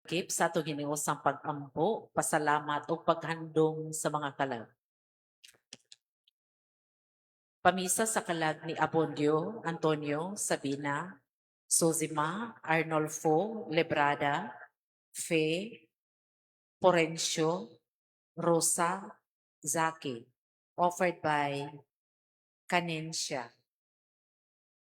Kip sa ato giniusang pag-ampo, pasalamat o paghandong sa mga kalag. Pamisa sa kalag ni Abondio, Antonio, Sabina, Suzima, Arnolfo, Lebrada, Fe, Porencio, Rosa, Zaki, offered by Canencia.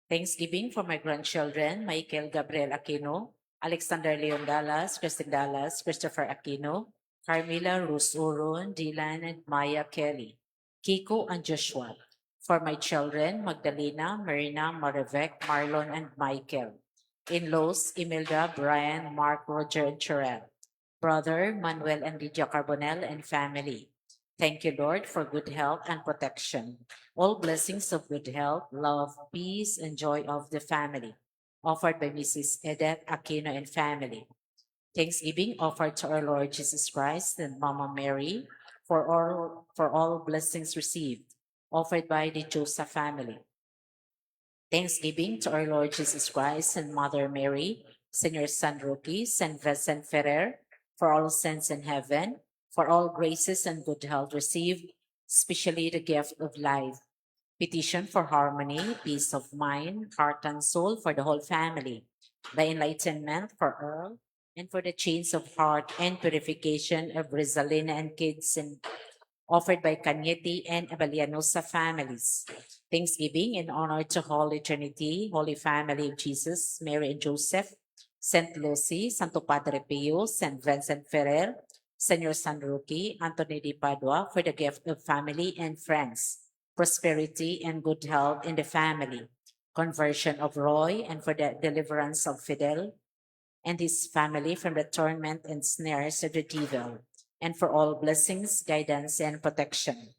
Thanksgiving for my grandchildren, Michael Gabriel Aquino, Alexander Leon Dallas, Christine Dallas, Christopher Aquino, Carmila Ruz Uron, Dylan and Maya Kelly, Kiko and Joshua. For my children, Magdalena, Marina, Marivek, Marlon, and Michael. In-laws, Imelda, Brian, Mark, Roger, and Cherelle. Brother, Manuel and Lydia Carbonell and family. Thank you, Lord, for good health and protection. All blessings of good health, love, peace, and joy of the family, offered by Mrs. Edith Aquino and family. Thanksgiving offered to our Lord Jesus Christ and Mama Mary for all blessings received, offered by the Joseph family. Thanksgiving to our Lord Jesus Christ and Mother Mary, Senior San Roque, San Vincent Ferrer, for all saints in heaven, for all graces and good health received, especially the gift of life. Petition for harmony, peace of mind, heart and soul for the whole family. The enlightenment for Earl, and for the chains of heart and purification of Rizalina and kids and offered by Cañete and Abelianosa families. Thanksgiving in honor to Holy Trinity, Holy Family of Jesus, Mary and Joseph, Saint Lucy, Santo Padre Pio, Saint Vincent Ferrer, Senor San Roque, Anthony de Padua for the gift of family and friends, prosperity and good health in the family, conversion of Roy and for the deliverance of Fidel and his family from the torment and snares of the devil, and for all blessings, guidance, and protection.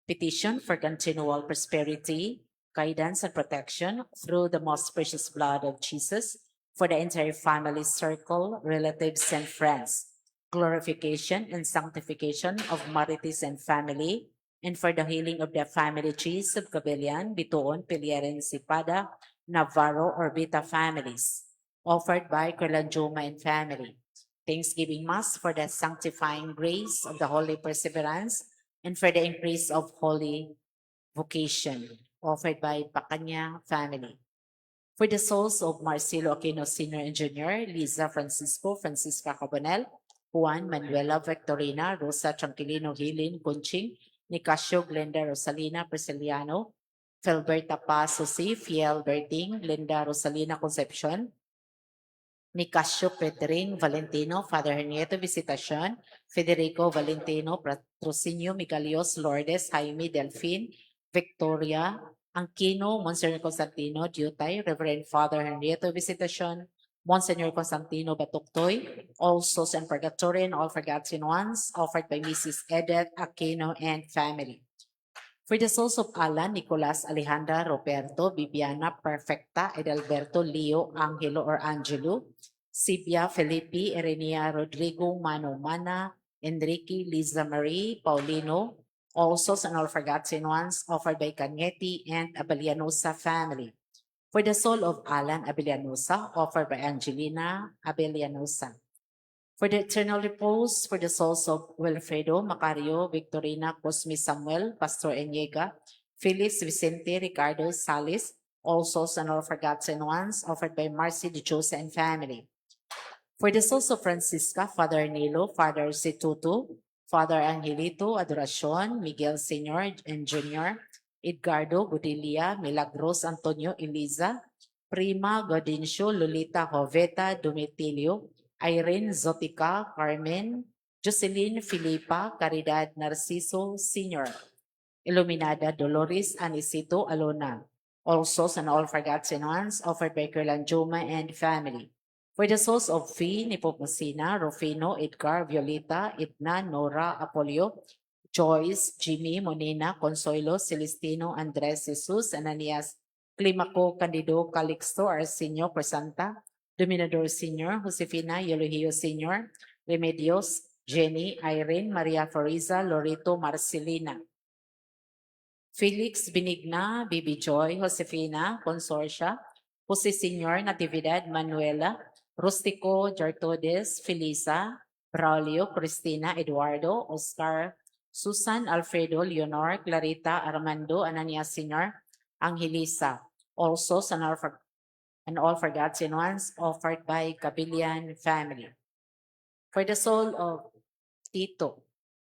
Petition for continual prosperity, guidance, and protection through the most precious blood of Jesus for the entire family circle, relatives, and friends. Glorification and sanctification of Marites and family, and for the healing of the family trees of Cabellan, Bitoon, Pilieren, Sipada, Navarro, Orbita families, offered by Kerlanjuma and family. Thanksgiving Mass for the sanctifying grace of the Holy Perseverance and for the increase of holy vocation, offered by Pacanya family. For the souls of Marcelo Aquino Sr. and Jr., Liza Francisco, Francisca Cabonel, Juan Manuela Victorina, Rosa Tranquilino Hilin Kunching, Nicasio Glenda Rosalina Prisciliano, Felberta Paz Susi, Fiel Berting, Linda Rosalina Concepcion, Nicasio Pedring Valentino, Father Nieto Visitacion, Federico Valentino Patrocinio, Migalios Lourdes, Jaime Delfin, Victoria, Angkino, Monsignor Constantino, Diutay, Reverend Father Henrieto Visitacion, Monsignor Constantino Batuktoy, all souls in purgatory and all forgotten ones, offered by Mrs. Edith Aquino and family. For the souls of Alan, Nicolas, Alejandra, Roberto, Viviana, Perfecta, Edalberto, Leo, Angelo or Angelo, Sibia, Felipe, Erenia, Rodrigo, Mano, Mana, Enrique, Liza Marie, Paulino, all souls and all forgotten ones offered by Cañete and Abelianosa family. For the soul of Alan Abelianosa, offered by Angelina Abelianosa. For the eternal repose, for the souls of Wilfredo, Macario, Victorina, Cosme Samuel, Pastor Enyega, Felix, Vicente, Ricardo, Salis, all souls and all forgotten ones, offered by Marcy de Jose and family. For the souls of Francisca, Father Nilo, Father Situto, Father Angelito, Adoracion, Miguel Sr. and Jr., Edgardo, Gudilia, Milagros, Antonio, Eliza, Prima, Godincio, Lolita, Joveta, Domitilio, Irene, Zotica, Carmen, Jocelyn, Filipa, Caridad, Narciso, Sr., Illuminada, Dolores, Anisito, Alona. All souls and all forgotten ones offered by Kerlanjuma and family. For the souls of Fee, Nepomucena, Rufino, Edgar, Violeta, Edna, Nora, Apolio, Joyce, Jimmy, Monina, Consuelo, Celestino, Andres, Jesus, Ananias, Climaco, Candido, Calixto, Arsenio, Presanta, Dominador Sr., Josefina, Eulogio Sr., Remedios, Jenny, Irene, Maria Floriza, Lorito, Marcelina, Felix Benigna, Bibi Joy, Josefina, Consorcia, Jose Senior, Natividad, Manuela, Rustico, Gertrudis, Felisa, Braulio, Cristina, Eduardo, Oscar, Susan, Alfredo, Leonor, Clarita, Armando, Anania Sr., Angelisa. Also, and all forgotten ones offered by Kabilian family. For the soul of Tito,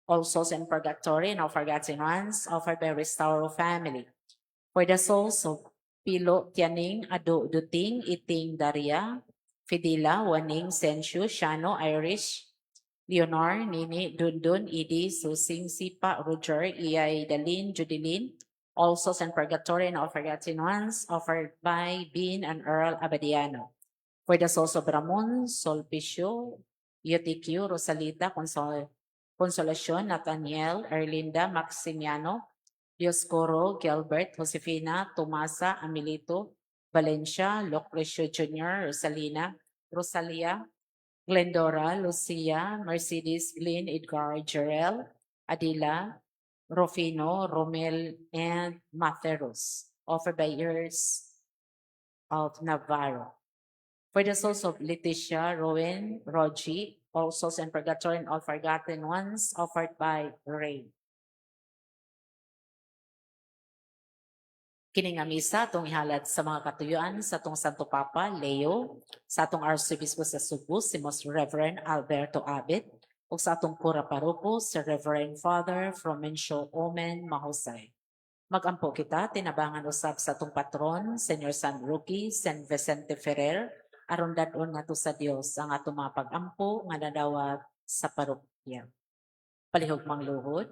all souls in purgatory and all forgotten ones offered by Restauro family. For the souls of Pilo, Tianing, Ado, Duting, Iting, Daria, Fidila, Waning, Senshu, Shano, Irish, Leonor, Nini, Dundun, Edie, Susing, Sipa, Roger, Iay, Dalin, Judilin, all souls in purgatory and all forgotten ones offered by Bean and Earl Abadiano. For the souls of Ramon, Solpicio, UTQ, Rosalita, Consolacion, Nathaniel, Erlinda, Maximiano, Dioscoro, Gilbert, Josefina, Tomasa, Amelito, Valencia, Lucrecio Jr., Rosalia, Glendora, Lucia, Mercedes, Glenn, Edgar, Jarel, Adila, Rufino, Romel, and Matheros, offered by Ears of Navarro. For the souls of Leticia, Rowan, Rogi, all souls in purgatory and all forgotten ones, offered by Ray. Kini nga misa atong ihalad sa mga katuyuan sa atong Santo Papa Leo, sa atong Arcebispo sa Cebu si Most Reverend Alberto Abit, ug sa atong Pura Paroko si Reverend Father Fromencio Omen Mahusay. Magampo kita tinabangan usab sa atong patron, Senyor San Roque, San Vicente Ferrer, aron dadon nato sa Dios ang atong mga pag-ampo nga nadawat sa parokya. Palihog mangluhod,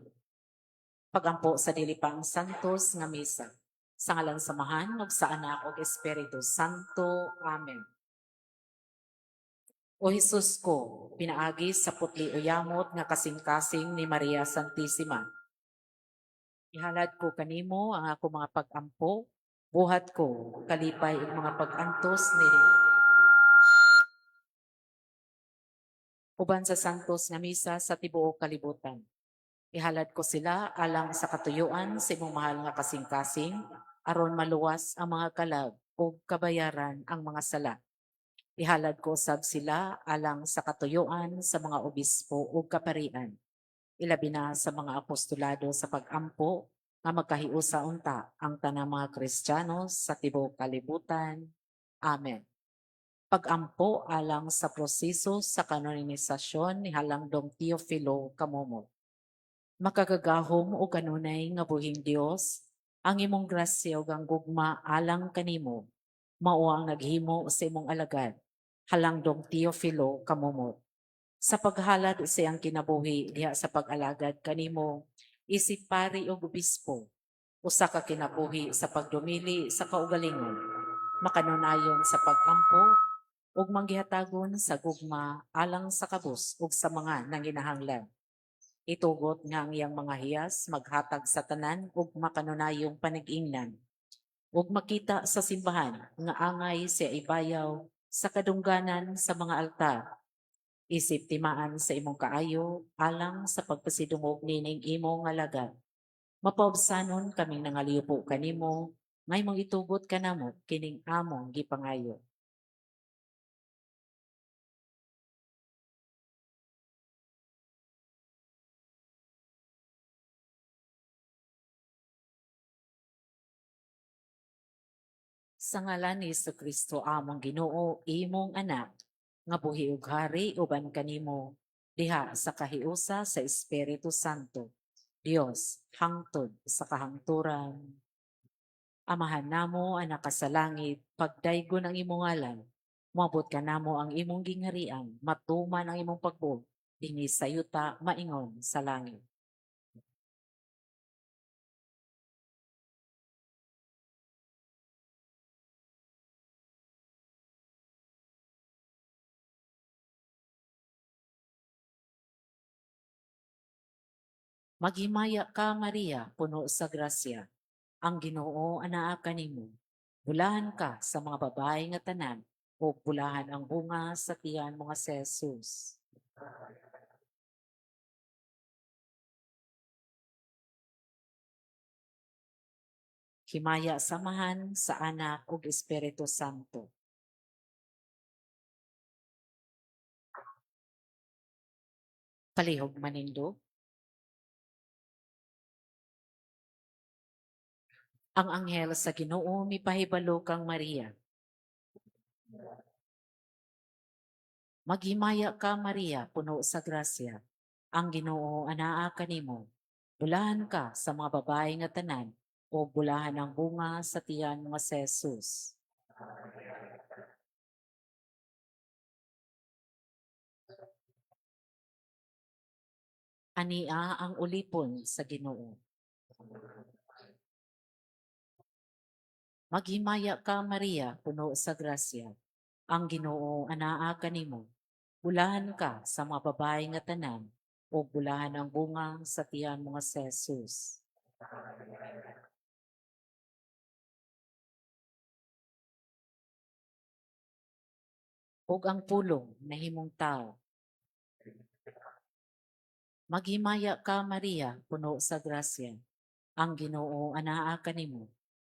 pagampo sa dili pang santos nga misa. Sa ngalan samahan ug sa anak ug Espiritu Santo. Amen. O Jesus ko, pinaagi sa putli uyamot nga kasing-kasing ni Maria Santissima. Ihalad ko kanimo ang ako mga pag-ampo, buhat ko kalipay ug mga pag-antos ni uban sa santos nga misa sa tibuok kalibutan. Ihalad ko sila alang sa katuyuan sa imong mahal nga kasing-kasing aron maluwas ang mga kalag ug kabayaran ang mga sala. Ihalad ko sab sila alang sa katuyuan sa mga obispo ug kaparian. Ilabi na sa mga apostolado sa pag-ampo nga magkahiusa unta ang tanang mga Kristiyano sa tibuok kalibutan. Amen. Pag-ampo alang sa proseso sa kanonisasyon ni Halangdong Teofilo Kamomot. Makagagahom o kanunay nga buhing Dios, ang imong grasya ug ang gugma alang kanimo, mao ang naghimo sa imong alagad, Halangdong Teofilo Kamomot. Sa paghalad sa iyang kinabuhi diha sa pag-alagad kanimo, isip pari o obispo, usa ka kinabuhi sa pagdumili sa kaugalingon, makanunayon sa pag-ampo ug manggihatagon sa gugma alang sa kabus ug sa mga nanginahanglan. Itugot nga ang iyang mga hiyas maghatag sa tanan ug makanunayong panag-ingnan ug makita sa simbahan nga angay siya ibayaw sa kadungganan sa mga altar. Isip timaan sa imong kaayo alang sa pagpasidungog nining imong alagad. Mapaubsanon kaming nangaliupo kanimo ngay mong itugot kanamo kining among gipangayo. Sa ngalan ni Kristo among Ginoo, imong anak, nga buhi ug hari uban kanimo, diha sa kahiusa sa Espiritu Santo. Dios, hangtod sa kahangturan. Amahan namo anak ka sa langit, pagdaygon ang imong ngalan. Moabot ka namo ang imong gingharian, matuman ang imong pagbuot, dinhi sa yuta maingon sa langit. Maghimaya ka, Maria, puno sa grasya. Ang Ginoo anaa kanimo. Bulahan ka sa mga babae nga tanan, o bulahan ang bunga sa tiyan mga si Jesus. Himaya samahan sa anak ug Espiritu Santo. Palihog manindo. Ang anghel sa Ginoo mipahibalo kang Maria. Maghimaya ka Maria, puno sa grasya. Ang Ginoo anaa kanimo. Bulahan ka sa mga babae nga tanan o bulahan ang bunga sa tiyan nga si Jesus. Ania ang ulipon sa Ginoo. Maghimaya ka Maria, puno sa grasya. Ang Ginoo anaa kanimo. Bulahan ka sa mga babae nga tanan o bulahan ang bunga sa tiyan mga si Jesus. Ug ang pulong nahimong tao. Maghimaya ka Maria, puno sa grasya. Ang Ginoo anaa kanimo.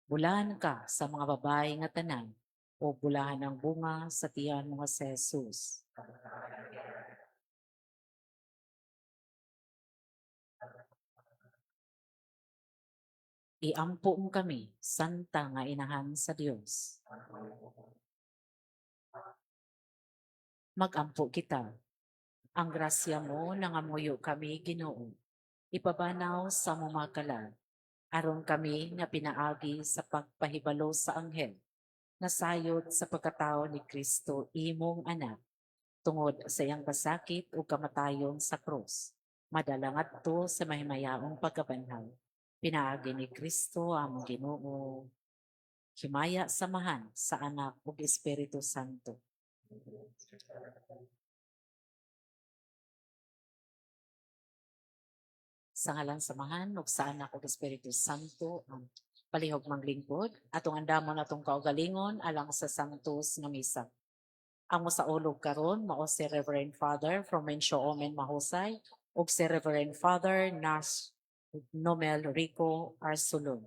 Bulahan ka sa mga babae nga tanan o bulahan ang bunga sa tiyan mga si Jesus. Iampo mo kami, santa nga inahan sa Dios. Magampo kita. Ang grasya mo nangamuyo kami Ginoo. Ipabanaw sa mumakala. Aron kami nga pinaagi sa pagpahibalo sa anghel. Nasayod sa pagkatao ni Kristo imong anak. Tungod sa iyang pasakit o kamatayon sa krus. Madalangat to sa mahimayaong pagkabanhaw. Pinaagi ni Kristo among Ginoo. Himaya samahan sa anak ug Espiritu Santo. Sa ngalan samahan ug sa anak ug Espiritu Santo. Palihog manglingkod atong andamon atong kaugalingon alang sa Santos nga misa. Ang mosaulog karon mao si Reverend Father from Mencio Omen Mahusay ug si Reverend Father Nas Nomel Rico Arsulon.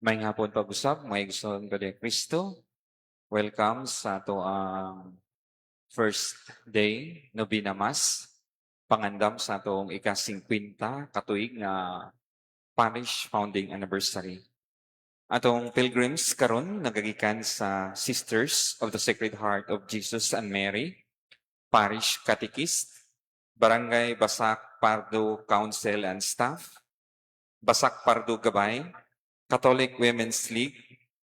May nga po pag-usap, may gusto ko Kristo. Welcome sa ato ang first day Novena Mass. Pangandam sa atong ika-50 katuig nga parish founding anniversary. Atong pilgrims karon nagagikan sa Sisters of the Sacred Heart of Jesus and Mary, Parish Catechist, Barangay Basak Pardo Council and Staff, Basak Pardo Gabay, Catholic Women's League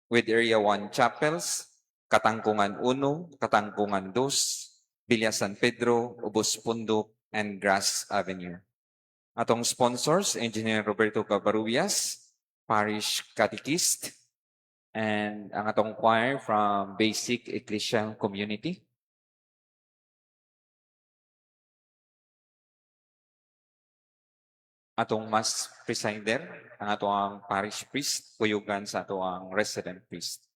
with Area 1 Chapels, Katangkungan 1, Katangkungan 2, Villa San Pedro, Ubos Pundok, and Grass Avenue. Atong sponsors, Engineer Roberto Cabarubias, Parish Catechist, and ang atong choir from Basic Ecclesial Community. Atong Mass Presider, ang atong Parish Priest, kuyugan sa atong Resident Priest.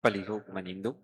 palihog manindog.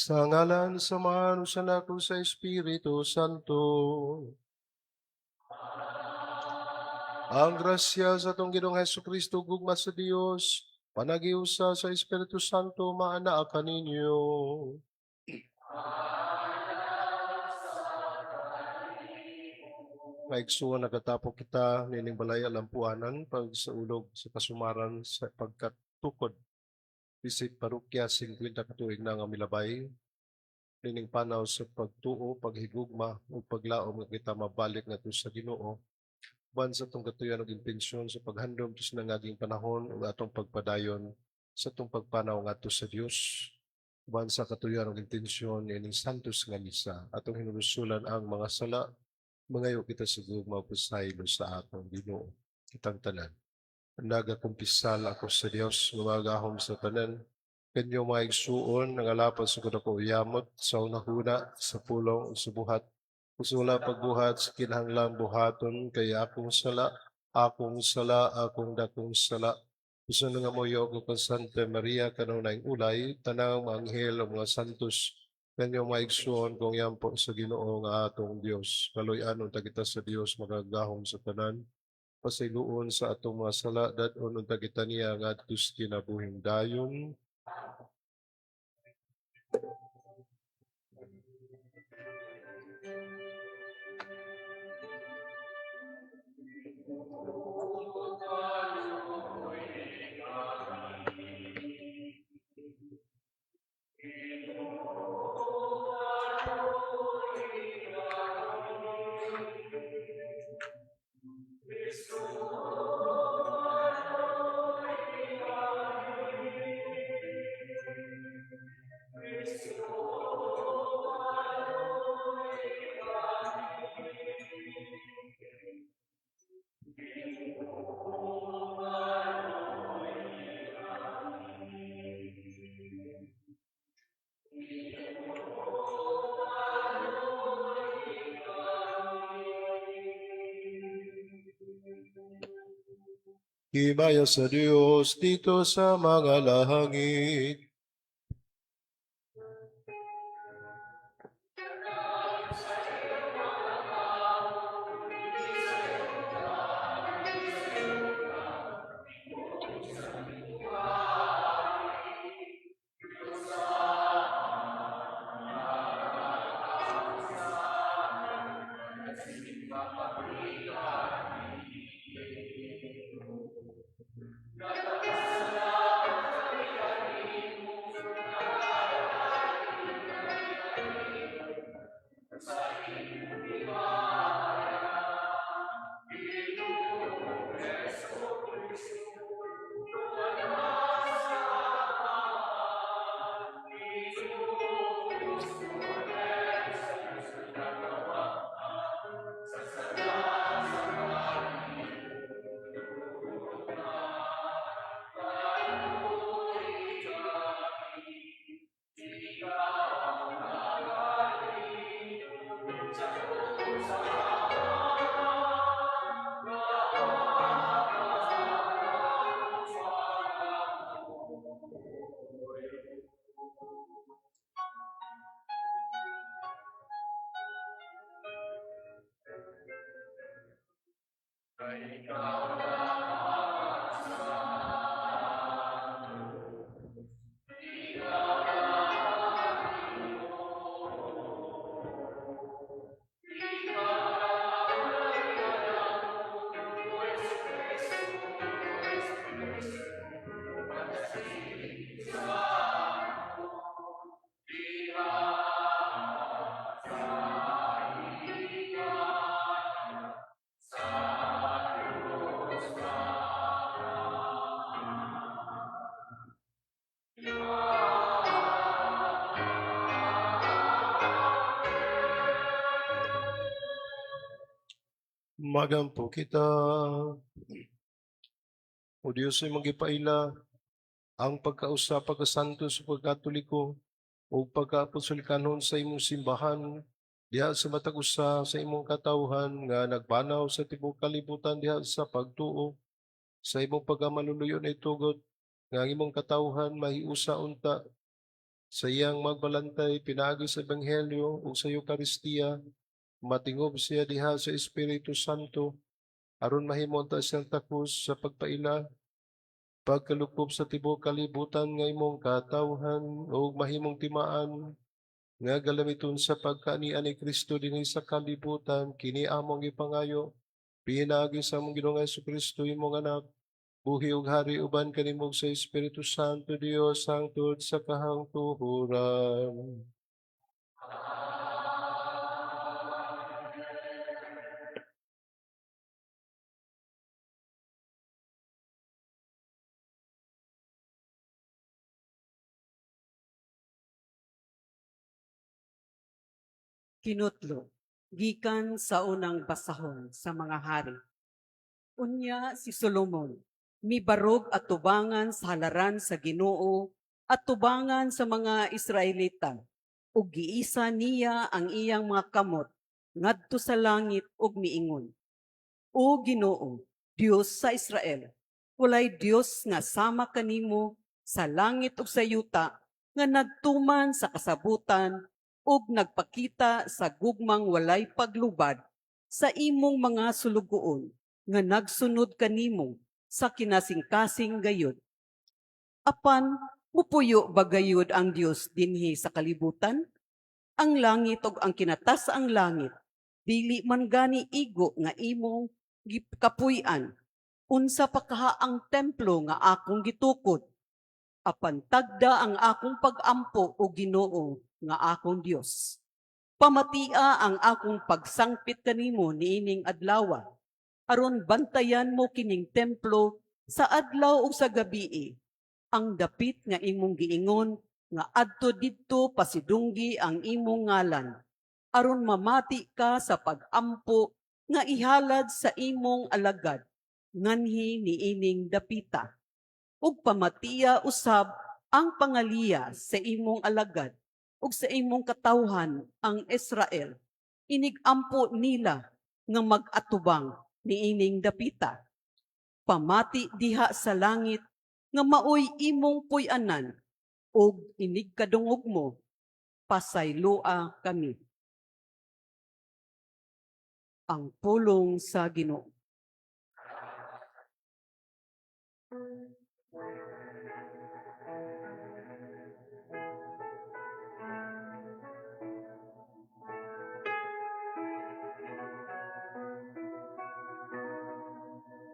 Sa ngalan samahan sa nako sa Espiritu Santo. Ang grasya sa atong Ginoong Hesukristo gugma sa Dios, panagiusa sa Espiritu Santo maanaa kaninyo. Maigsuon nagatapok kita nining balay alampuanan pag sa ulog sa kasumaran sa pagkatukod bisig parokya 50 katuig na nga milabay nining panaw sa pagtuo, paghigugma ug paglaom nga kita mabalik ngadto sa Ginoo. Ban sa atong katuyan ug intensyon sa paghandom sa nangaging panahon ug atong pagpadayon sa atong pagpanaw ngadto sa Dios. Ban sa katuyan ug intensyon ining santos nga misa atong hinulusulan ang mga sala mangayo kita sa gugma pasaylo sa atong Ginoo. Kitang tanan. Nagakumpisal ako sa Dios, gumagahom sa tanan. Kanyo mga igsuon, nangalapan sa kuda ko uyamot, sa unahuna, sa pulong, sa buhat. Usula pagbuhat, sa kinahanglang buhaton, kaya akong sala, akong dakong sala. Gusto nga mo yung kung Santa Maria, kanong naing ulay, tanang mga anghel o mga santos, kanyo mga igsuon, kung yan po sa Ginoo nga atong Dios. Kaloy-anon ta kita sa Dios, magagahom sa tanan. Pasiluon sa atong mga sala, dadon unta kita niya nga atus kinabuhing dayon. Himaya sa Diyos dito sa mga langit. Magampo kita. O Diyos ay magipaila ang pagkausa pagkasanto sa pagkatoliko o pagkaapostolikanon sa imong simbahan diha sa matag usa sa imong katawhan nga nagbanaw sa tibuok kalibutan diha sa pagtuo sa imong pagkamaluluyon ay tugot nga ang imong katawhan mahiusa unta sa iyang magbalantay pinaagi sa ebanghelyo ug sa Eucharistia matingob siya diha sa Espiritu Santo aron mahimong ta siyang takos sa pagpaila pagkalukob sa tibuok kalibutan nga imong katawhan ug mahimong timaan nga galamiton sa pagkaanian ni Kristo dinhi sa kalibutan kini among ipangayo pinagi sa among Ginoong Jesucristo imong anak buhi ug hari uban kanimong sa Espiritu Santo Dios hangtod sa kahangtuhuran. Kinutlo, gikan sa unang basahon sa mga hari. Unya si Solomon, mibarog at tubangan sa halaran sa Ginoo at tubangan sa mga Israelita. Ug giisa niya ang iyang mga kamot ngadto sa langit ug miingon, O Ginoo, Dios sa Israel, walay Dios nga sama kanimo sa langit ug sa yuta nga nagtuman sa kasabutan ug nagpakita sa gugmang walay paglubad sa imong mga sulugoon nga nagsunod kanimo sa kinasing-kasing gayud. Apan mupuyo ba gayud ang Dios dinhi sa kalibutan? Ang langit ug ang kinatasaang langit dili man gani igo nga imong kapuy-an. Unsa pa kaha ang templo nga akong gitukod? Apan tagda ang akong pag-ampo o Ginoo nga akong Dios. Pamatia ang akong pagsangpit kanimo niining adlaw, aron bantayan mo kining templo sa adlaw ug sa gabii. Ang dapit nga imong giingon nga adto didto pasidunggi ang imong ngalan, aron mamati ka sa pag-ampo nga ihalad sa imong alagad, nganhi niining dapita. Ug pamatiya usab ang pangaliya sa imong alagad ug sa imong katawhan ang Israel. Inigampo nila nga mag-atubang niining dapita. pamati diha sa langit, nga maoy imong puy-anan, ug inig kadungog mo, pasayloa kami. Ang pulong sa Ginoo.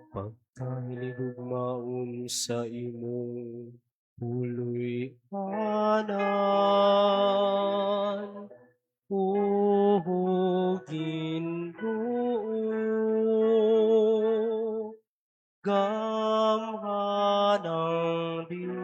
Pagkahiligugmaon sa imong puloy anan, O Ginoo, gamhanang Dios.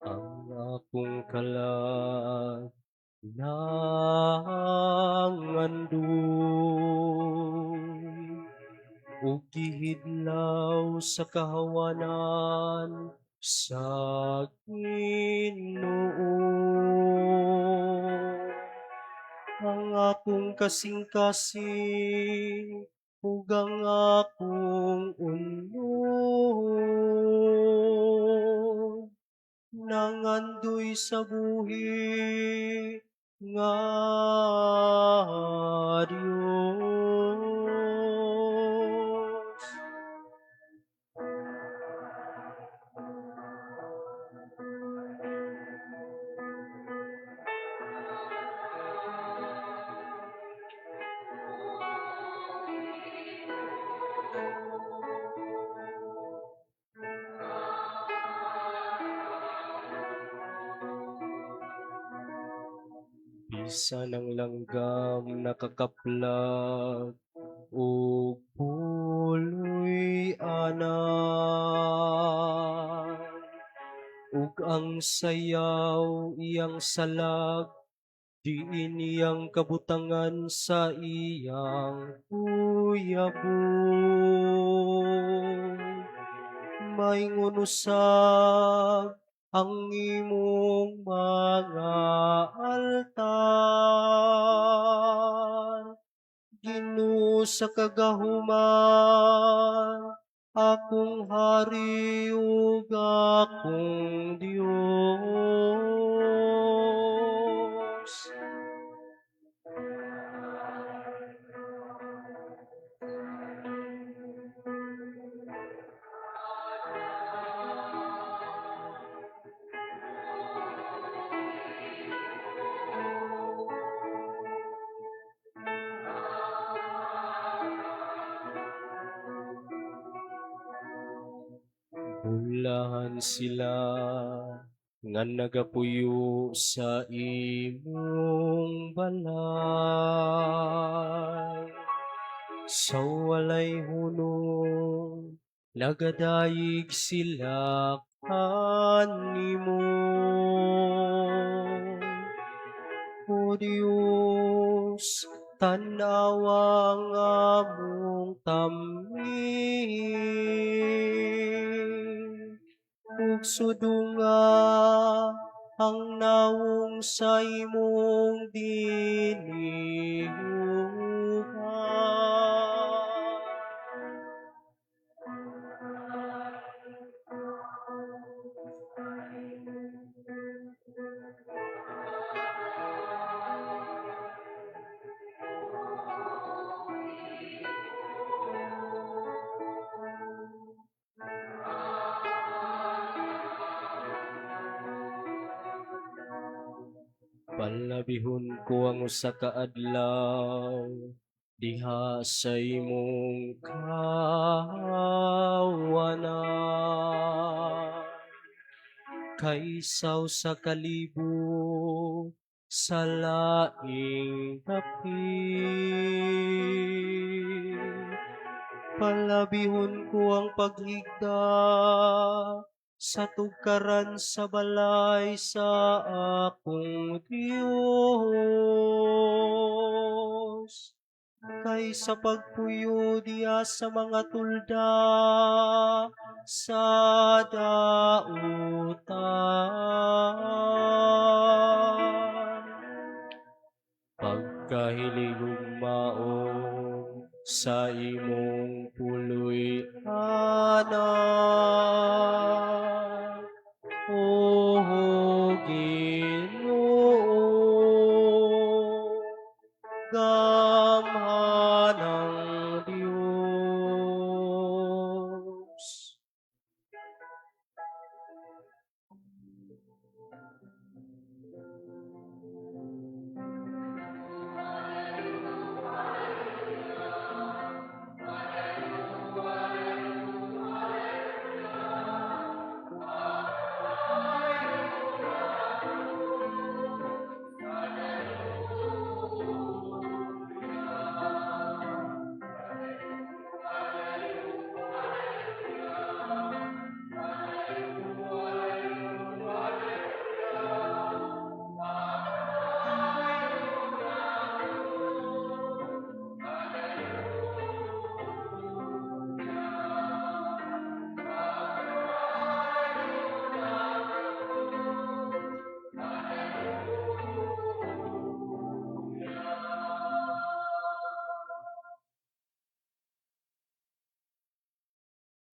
Ang akong kalag nangandoy, ug gihidlaw sa kahawanan sa Ginoo. Ang akong kasing-kasing ug ang akong unod, nangandoy sa buhi nga Dios. Bisan ang langgam nakakaplag, ug puloy anan, ug ang sayaw iyang salag, diin iyang kabutangan sa iyang uyabon. Maingon usab ang imong mga altar, Ginoo sa kagahuman, akong hari ug akong Dios. Bulahan sila nga nagapuyo sa imong balay. Sa walay hunong, nagadayig sila kanimo. O Dios, tanawa nga among tamin, ug sudunga ang nawong sa imong dinihugan. Palabihon ko ang usa ka adlaw diha sa imong kahawanan, kaysaw sa kalibo sa laing dapit. Palabihon ko ang paghigda sa tugkaran sa balay sa akong Dios. Kay sa pagpuyo diya sa mga tulda sa dautan. Pagkahilig maong sa imong puloy anak, O Ginoo, gamhanang Dios.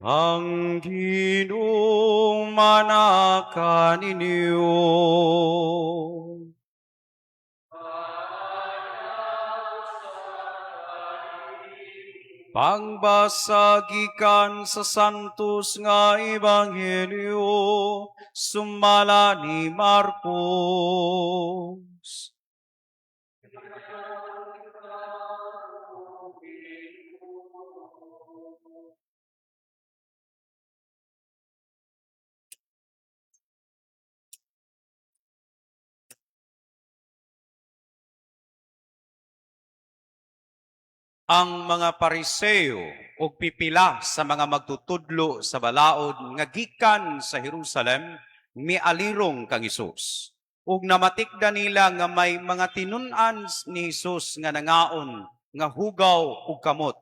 Ang Ginoong manaka ninyo. Pangbasagikan sa santos nga ebanghelyo sumala ni Marcos. Ang mga Pariseo o pipila sa mga magtutudlo sa balaod nga gikan sa Jerusalem mialirong kang Hesus. Ug namatikda nila nga may mga tinun-an ni Hesus nga nangaon nga hugaw ug kamot.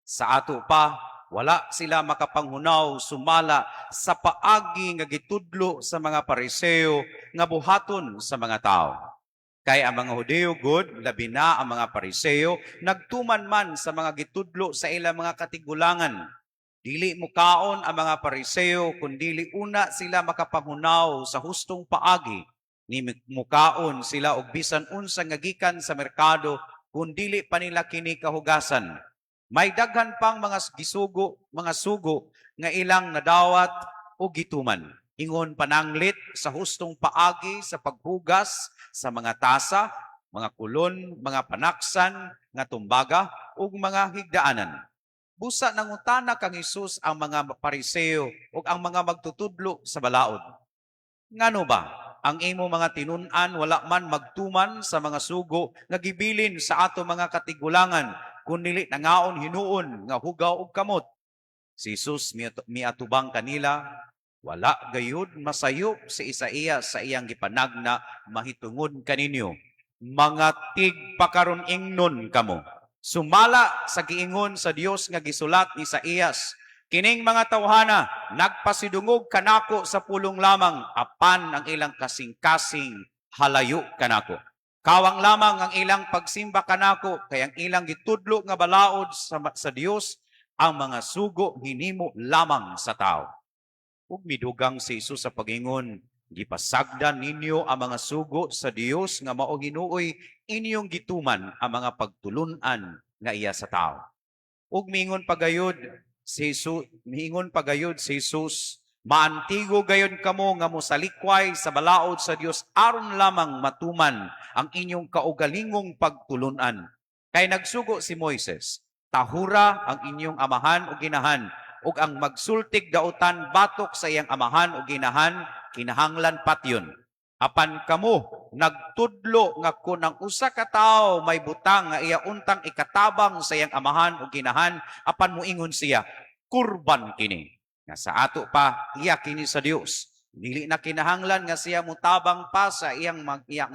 Sa ato pa wala sila makapanghunaw sumala sa paagi nga gitudlo sa mga Pariseo nga buhaton sa mga tao. Kay ang mga Hudeo good, labi na ang mga Pariseo, nagtuman man sa mga gitudlo sa ilang mga katigulangan. Dili mukaon ang mga Pariseo, kundili una sila makapanghunaw sa hustong paagi. Ni mukaon sila og bisan unsa nga gikan sa merkado, kundili pa nila kini kahugasan. May daghan pang mga sugo nga ilang nadawat o gituman. Ingon pananglit sa hustong paagi sa paghugas sa mga tasa, mga kulon, mga panaksan, nga tumbaga, ug mga higdaanan. Busa nangutana kang Hesus ang mga Pariseo ug ang mga magtutudlo sa balaod. Ngano ba? Ang imo mga tinun-an wala man magtuman sa mga sugo nga gibilin sa ato mga katigulangan, kundi nangaon hinuon nga hugaw ug kamot. Si Hesus miatubang kanila, wala gayud masayop si Isaias sa iyang gipanagna mahitungod kaninyo. Mga tigpakaron ingnon kamo. Sumala sa giingon sa Dios nga gisulat ni Isaias, kining mga tawhana nagpasidungog kanako sa pulong lamang apan ang ilang kasing-kasing halayo kanako. Kawang lamang ang ilang pagsimba kanako kay ang ilang gitudlo nga balaod sa Dios, ang mga sugo hinimo lamang sa tao. Ug midugang si Hesus sa pagingon, gipasagdan ninyo ang mga sugo sa Dios nga mao hinuoy inyong gituman ang mga pagtulunan nga iya sa tao. Ug miingon pagayod si Jesus, maantigo gayon kamo nga mosalikway sa balaod sa Dios aron lamang matuman ang inyong kaugalingong pagtulunan. Kay nagsugo si Moises, tahura ang inyong amahan o ginahan, ug ang magsultig dautan batok sa iyang amahan o ginahan, kinahanglan patyon. Apan kamo nagtudlo nga kun ang usa ka tawo may butang nga iya untang ikatabang sa iyang amahan o ginahan, apan moingon siya, kurban kini. nga sa ato pa iya kini sa Dios. Dili na kinahanglan nga siya mutabang pa sa iyang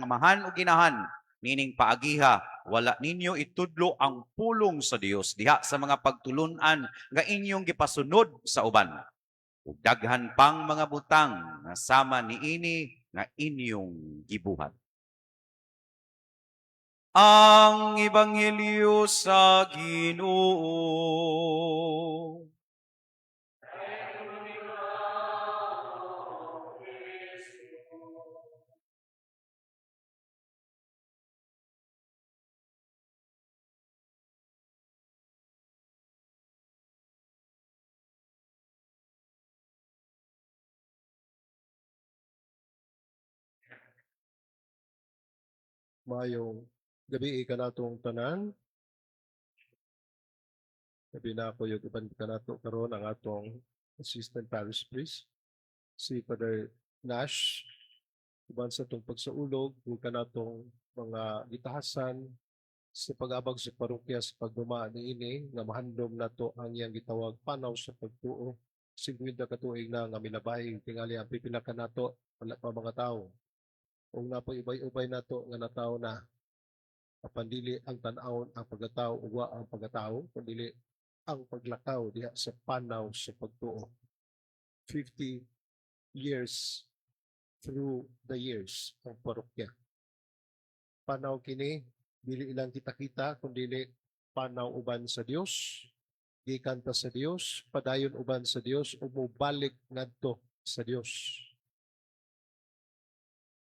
amahan o ginahan. Nining paagiha, wala ninyo itudlo ang pulong sa Dios diha sa mga pagtulunan nga inyong gipasunod sa uban. Ug daghan pang mga butang nga sama niini nga inyong gibuhat. Ang Ebanghelyo sa Ginoo. Mayong gabi ka natong tanan. Gabi na ako yung iban ka nato karon ang atong Assistant Parish Priest, si Father Nash. Uban sa itong pagsaulog, yung ka natong mga gitahasan sa pag-abag sa parokya sa pagduma ni ini nga mahandom nato ang iyang gitawag panaw sa pagtuo. 50 katuig na nga milabay, tingali ang pipila ka nato, wala pa mga tao. Kung napo ibay-ubay nato nga nataw na kapandili ang tan-awon ang pagkatao uwa ang pagkatao kundi ang paglakaw diha sa panaw sa pagtuo. 50 years through the years ang parokya. Panaw kini dili ilang kita-kita kundi panaw uban sa Dios, gikan ta sa Dios, padayon uban sa Dios ug mobalik ngadto sa Dios.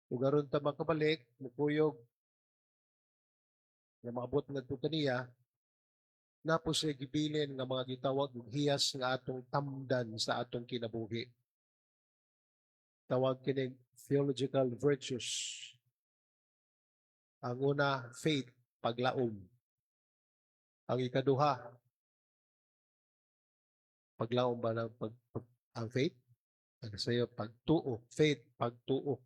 Ug aron ta makabalik, mukuyog nga maabot ngadto kaniya, napo siya gibilin nga mga gitawag og hiyas nga atong tamdan sa atong kinabuhi. Tawag kini theological virtues. Ang una, faith, paglaom. Ang ikaduha, paglaom ba ng ang faith? Ang sayo, pagtuo. Faith, pagtuo.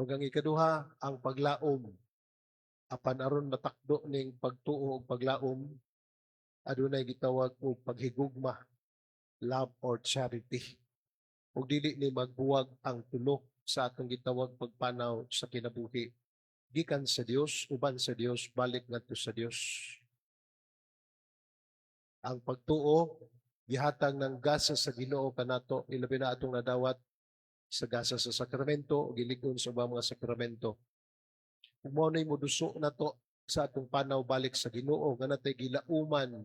Ug ang ikaduha, ang paglaom. Apan aron matakdo ning pagtuo ug paglaom, adunay gitawag og paghigugma, love or charity. Ug dili ni magbuwag ang tulo sa atong gitawag pagpanaw sa kinabuhi. Gikan sa Dios, uban sa Dios, balik ngadto sa Dios. Ang pagtuo gihatag ng gasa sa Ginoo kanato, ilabi na atong nadawat sa gasa sa sakramento o gilig-on sa ubang mga sakramento. Kung mo na moduso na to sa atong panaw balik sa Ginoo nga natay gilauman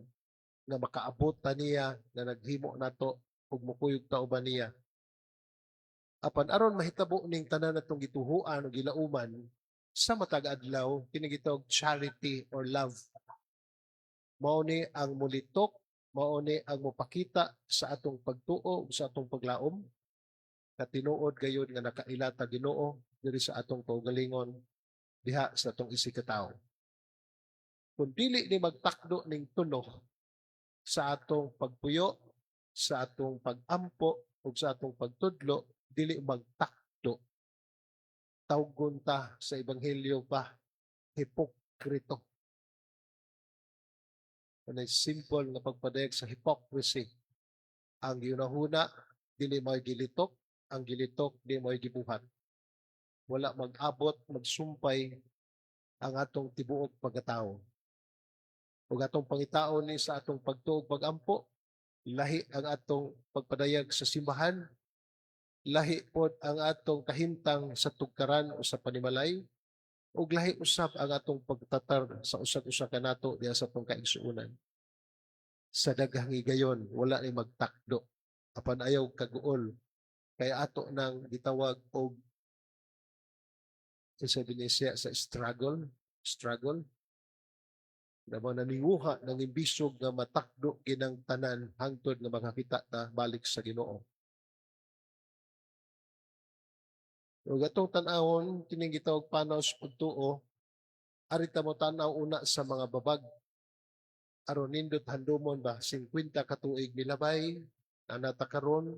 nga makaabot ta niya nga naghimo nato ug mukuyog ta uban niya. Apan aron mahitabo ning tanan natong gituhuan o gilauman sa matag adlaw kini gitawag charity or love. Mao ni ang mulitok, mao ni ang mopakita sa atong pagtuo ug sa atong paglaom na tinuod gayud nga nakailata Ginoo diri sa atong kaugalingon diha sa atong isikatawo. Kung dili ni magtakdo ning tuno sa atong pagpuyo, sa atong pagampo ug sa atong pagtudlo, dili magtakdo. Tawgon ta sa ebanghelyo pa hipokrito. Ano simple nga pagpadayag sa hypocrisy. Ang ginahuna dili may gilitok, ang gilitok di may gibuhat. Wala mag-abot, magsumpay ang atong tibuok pagkatao. Ug atong pangitaon ni sa atong pagtuog pagampo, lahi ang atong pagpadayag sa simbahan, lahi pod ang atong kahimtang sa tugkaran o sa panimalay, ug lahi usab ang atong pagtatar sa usag-usa kanato diha sa atong kaigsuonan. Sa daghang higayon, wala ni magtakdo. Apan ayaw kaguol, kay ato nang gitawag og sa Indonesia sa struggle, na mga naninguha ng imbisog nga matakdo ginang tanan hangtod nga makakita ta balik sa Ginoo. Ug atong tan-awon kining gitawag panaw sa pagtuo, arita mo tanaw una sa mga babag aron nindot handumon ba 50 katuig milabay nanata karon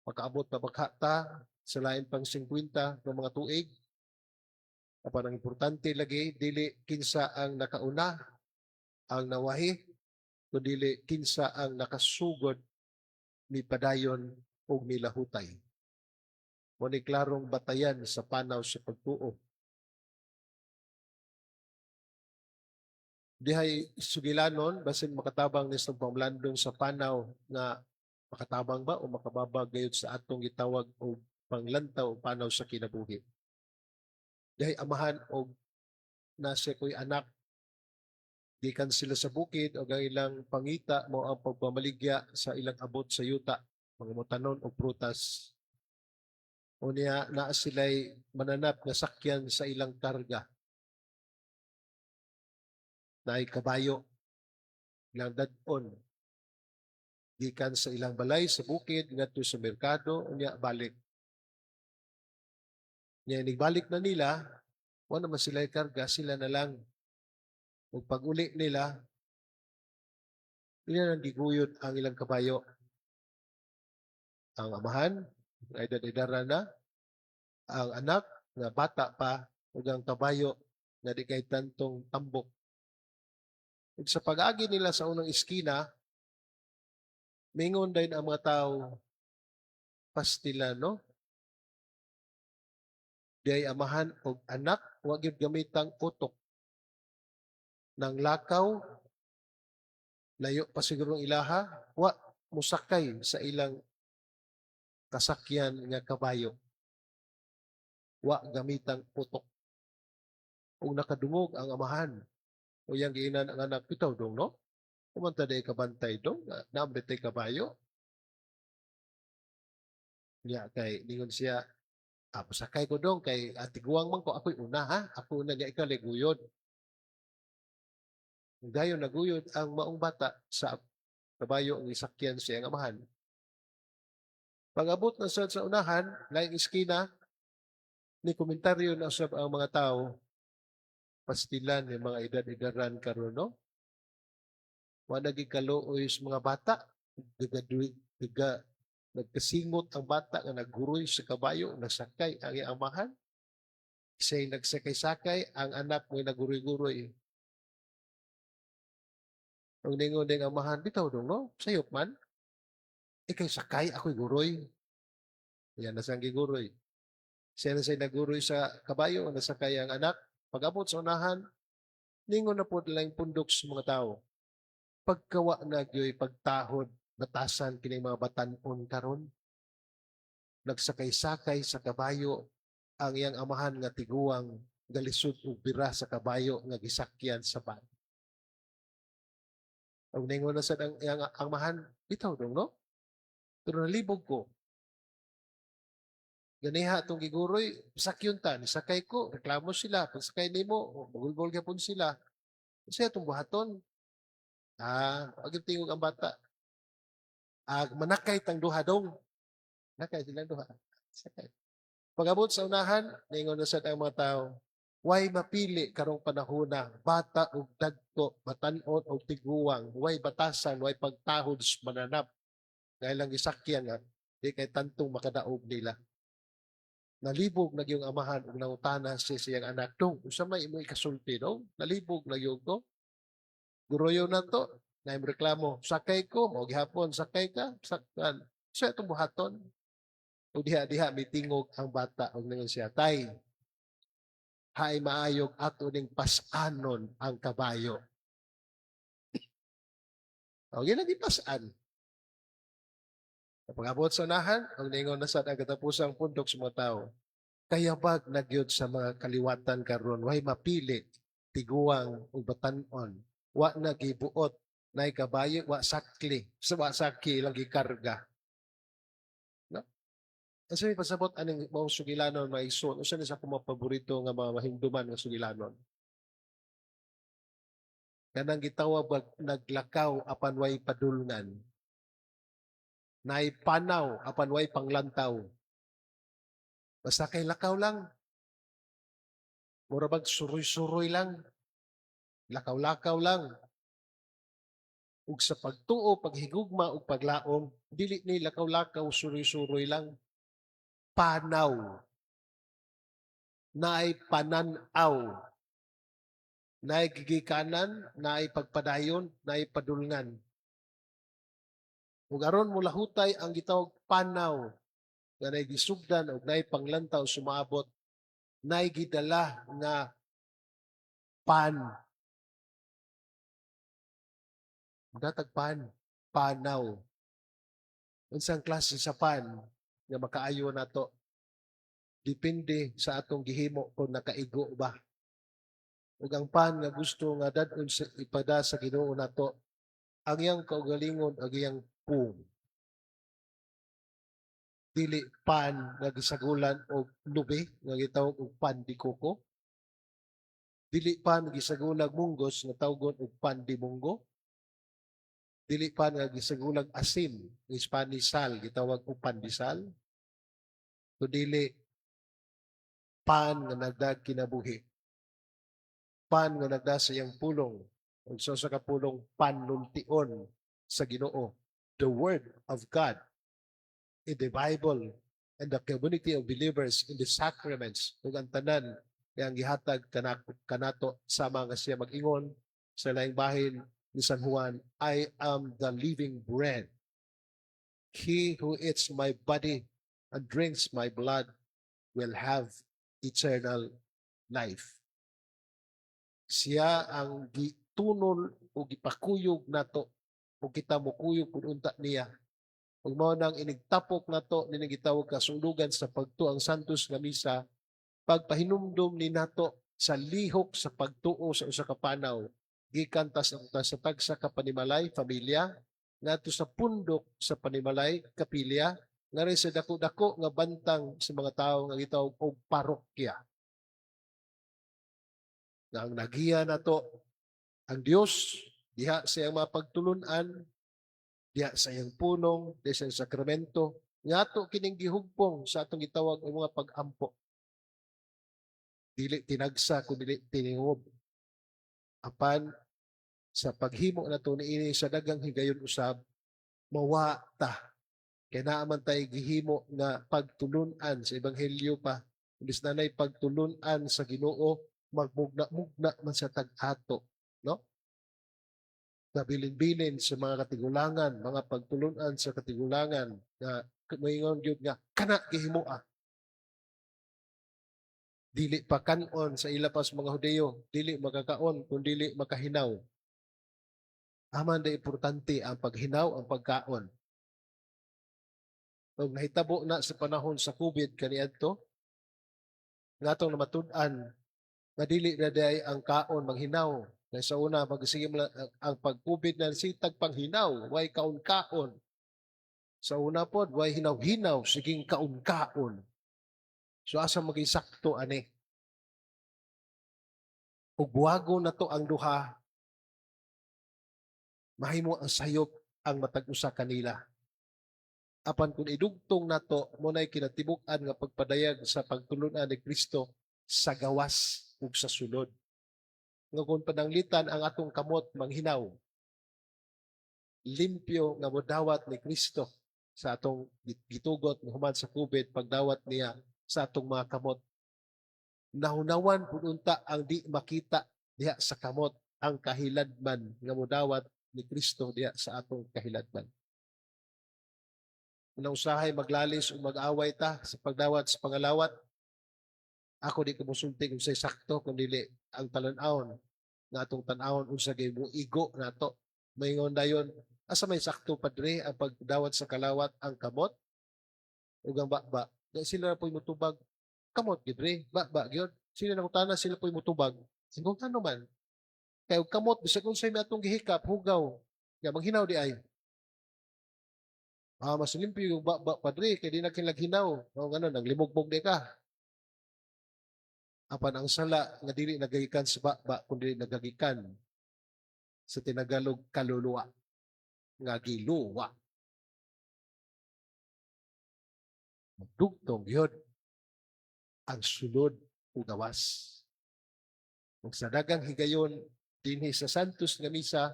makaabot na baghata sa lain pang 50 ng mga tuig. Apan ang importante lagi, dili kinsa ang nakauna, ang nawahi, kundi kinsa ang nakasugod ni padayon o milahutay. Muni klarong batayan sa panaw sa pagtuo. Dihay sugilanon, basin makatabang ni sa pamlandong sa panaw nga makatabang ba o makababa gayud sa atong gitawag o panglantaw o panaw sa kinabuhi. Dihay amahan o nasa ko'y anak, gikan sila sa bukid o ang ilang pangita mo ang pagpamaligya sa ilang abot sa yuta, mga mutanon o prutas. O niya naa sila'y mananap nga sakyan sa ilang karga. Na ay kabayo, ilang dadon. Gikan sa ilang balay sa bukid, ngadto sa merkado, o niya balik. Niya nagbalik na nila, wala naman sila karga, sila na lang. Kung pag-uli nila, nila nang diguyod ang ilang kabayo. Ang amahan, ay edad-edara na, ang anak, nga bata pa, ug ang kabayo, na di kay tantong tambok. Ug sa pag-agi nila sa unang iskina, mingon din ang mga tao, pastila, no? Di ay amahan o anak, huwag yung gamitang utok ng lakaw, layo pa siguro ang ilaha, wa musakay sa ilang kasakyan nga kabayo. Wa gamitang utok. Kung nakadungog ang amahan, o yung giinan ang anak, bitaw dong, no? Kumanta day kabantay dong, naamit tay kabayo. Niya kay, ningon siya, pasakay ko dong, kay atiguang man ko, ako'y una ha, ako una nga ikaliguyod. Dayon naguyod ang maong bata sa kabayo ang isakyan siya ang amahan. Pag-abot na sa unahan, laing iskina, ni komentaryo na usab ang mga tao, pastilan ng mga edad-edaran karon, no? Wa nagikaluoy sa mga bata, nagkasingot ang bata nga nagguroy sa kabayo, nasakay ang iyang amahan. Isa'y nagsakay-sakay, ang anak mo'y naguroy-guroy. Ang ningon ng amahan, bitaw dong, no? Sayop man. Ikay sakay, ako'y guroy. Yan na siyang giguroy. Siya na siya'y naguroy sa kabayo, nasakay ang anak. Pag-abot sa unahan, ningon na po nilang pundok sa mga tao. Pagkawa na gyoy pagtahod, batasan kining mga batanon karon. Nagsakay-sakay sa kabayo, ang iyang amahan nga tiguang galisod ug bira sa kabayo nga gisakyan sa ban. Ang ningon na sad ang iyang amahan, bitaw dong, no? Pero nalibog ko. Ganiha itong giguroy, sakyon ta, nisakay ko, reklamo sila, pagsakay nimo, magulgol ka po sila. Kasi itong buhaton, pag tingog ang bata, manakay tang duha dong. Nakay silang duha. Sakay. Pag-abot sa unahan, ningon na sa ang mga tao, way mapili karong panahona, bata ug dagko, batanon ug tiguang, way batasan, way pagtahod sa mananap. Dahil lang isakyan nga, di kay tantong makadaog nila. Nalibog na yung amahan ug nangutana si siyang anak dong, usa may imo ikasulti dong, nalibog na yung to. Guroyo na to, na reklamo, sakay ko, mo gihapon, sakay ka, sakyan. So itong buhaton, o diha-diha mitingog ang bata og ningon siya, tay, hay maayog ato ning pasanon ang kabayo. O ginagi pasan. Pag-abot sa unahan, ang ningon na sa ang katapusang pundok sa mga tao, kayabag nagyod sa mga kaliwatan karon, way mapili, tiguang ug batanon, wa nagibuot, nay kabayo, wa sakli, wa sakli lang gikarga. No? Kasi may pasabot aning mga sugilanon, mga ison, usa ni sa akong mga paborito nga mga mahinduman nga sugilanon. Kanang gitawag naglakaw apan way padulngan. Naipanaw apan way panglantaw. Basta kay lakaw lang. Mura bang suroy-suroy lang. Lakaw-lakaw lang. Ug sa pagtuo, paghigugma ug paglaom, dili ni lakaw-lakaw, suroy-suroy lang. Panaw. Naay pananaw. Naay gigikanan, naay pagpadayon, naay padulngan. Ug aron mo lahutay ang gitawag panaw nga nay gisugdan og nay panglantaw sumaabot nay gidala nga pan. Datag pan, panaw. Unsang klase sa pan nga makaayo nato depende sa atong gihimo kung nakaigo ba. Ug ang pan nga gusto nga dadon sa ipada sa Ginoo nato ang iyang kaugalingon ag iyang pung. Dili pan nga gisagulan og lubi nga gitawag og pan di koko. Dili pan gisagulag munggos nga tawgon og pan di munggo. Dili pan nga gisagulag asin nga Spanish sal gitawag og pandesal. Dili pan nga nagdag kinabuhi. Pan nga nagda sa iyang pulong. Ug sa ka pulong panultion sa Ginoo. The Word of God in the Bible and the community of believers in the sacraments. Ug ang tanan nga ang gihatag kanato sama nga siya mag-ingon sa laing bahin ni San Juan, I am the living bread. He who eats my body and drinks my blood will have eternal life. Siya ang gitunol o gipakuyog nato o kita mukuyog kung unta niya. Ug mao nang inigtapok nato ni gitawag kasulugan sa pagtuo ang Santos nga misa, pagpahinumdom ni nato sa lihok sa pagtuo sa usa ka panaw gikan ta sa tagsa ka panimalay pamilya ngadto sa pundok sa panimalay kapilya nga rin sa dako-dako nga bantang sa mga tawo nga gitawag og parokya. Nga ang nagiya nato ang Dios diha sa iyang mga pagtulunan, diha sa iyang punong, diha sa iyang sakramento, nga ato kining gihugpong sa atong gitawag og mga pag-ampo. Dili tinagsa kundi tiningob. Apan sa paghimo nato niini sa daghang higayon usab, mawa ta kay naa man tay gihimo nga pagtulunan sa ebanghelyo pa, imbis na nay pagtulunan sa Ginoo, magmugna-mugna man sa tag-ato, no? Nabilin-bilin sa mga katigulangan, mga pagtulunan sa katigulangan nga moingon gyud nga kana gihimoa. Dili pa kanon sa ila pas mga Hudiyo, dili makakaon kung dili makahinaw. Aman da importante ang paghinaw, ang pagkaon. Ug nahitabo na sa panahon sa COVID kaniadto, ngatong namatud-an nga dili na day ang kaon manghinaw. Kaya sa una, magsigim ang pag-COVID na sitag panghinaw, way kaon-kaon. Sa una po, way hinaw-hinaw, siging kaon-kaon. So asa maging sakto ani. Ug buwago na to ang duha, mahimo ang sayop ang matag usa kanila. Apan kung idugtong nato mo nay kinatibuk-an nga pagpadayag sa pagtulunan ni Kristo sa gawas ug sa sulod. Nga kung pananglitan ang atong kamot manghinaw, limpyo nga modawat ni Kristo sa atong gitugot human sa COVID, pagdawat niya sa atong mga kamot. Nahunawan pud unta ang di makita diha sa kamot ang kahiladman nga modawat ni Kristo diha sa atong kahiladman. Nausahay maglalis o mag-away ta sa pagdawat sa pangalawat, ako di ko musulti kung say sakto kung dili ang talan-awon nga atong tan-awon unsa gay mo igo nato. Maingon dayon asa may sakto padre ang pagdawat sa kalawat ang kamot ug ang bakba. Sila na po'y mutubag kamot gid re, bakba gyud. Sila nakutana sila po'y mutubag. Sigong tanong man. Kay og kamot bisag unsay mi atong gihikap hugaw nga manghinaw di ay. Mas limpyo yung bakba padre kay di na kinlaghinaw. O ngano naglimugbog di ka. Apan ang sala nga dili nagagikan sa bakba kundi nagagikan sa tinagalog kaluluwa nga giluwa. Magdugtong yun ang sulod o gawas. Ug sa dagang higayon dinhi sa Santos nga misa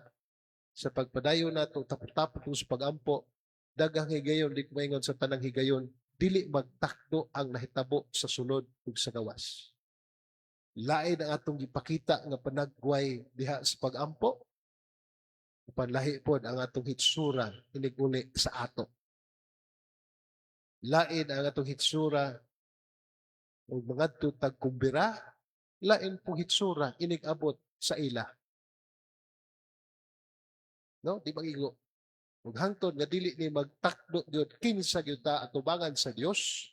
sa pagpadayon nato tapos sa pagampo, dagang higayon di maingon sa tanang higayon dili magtakdo ang nahitabo sa sulod ug sa gawas. Lain ang atong gipakita nga panagway diha sa pagampo. Panlahi pod ang atong hitsura iniguli sa ato. Lain ang atong hitsura ug mga tutag kumbira, lain po hitsura inigabot sa ila. No, di magigo. Ug hangtod nga dili ni magtakdo gyud kinsa gyud ta atubangan sa Dios,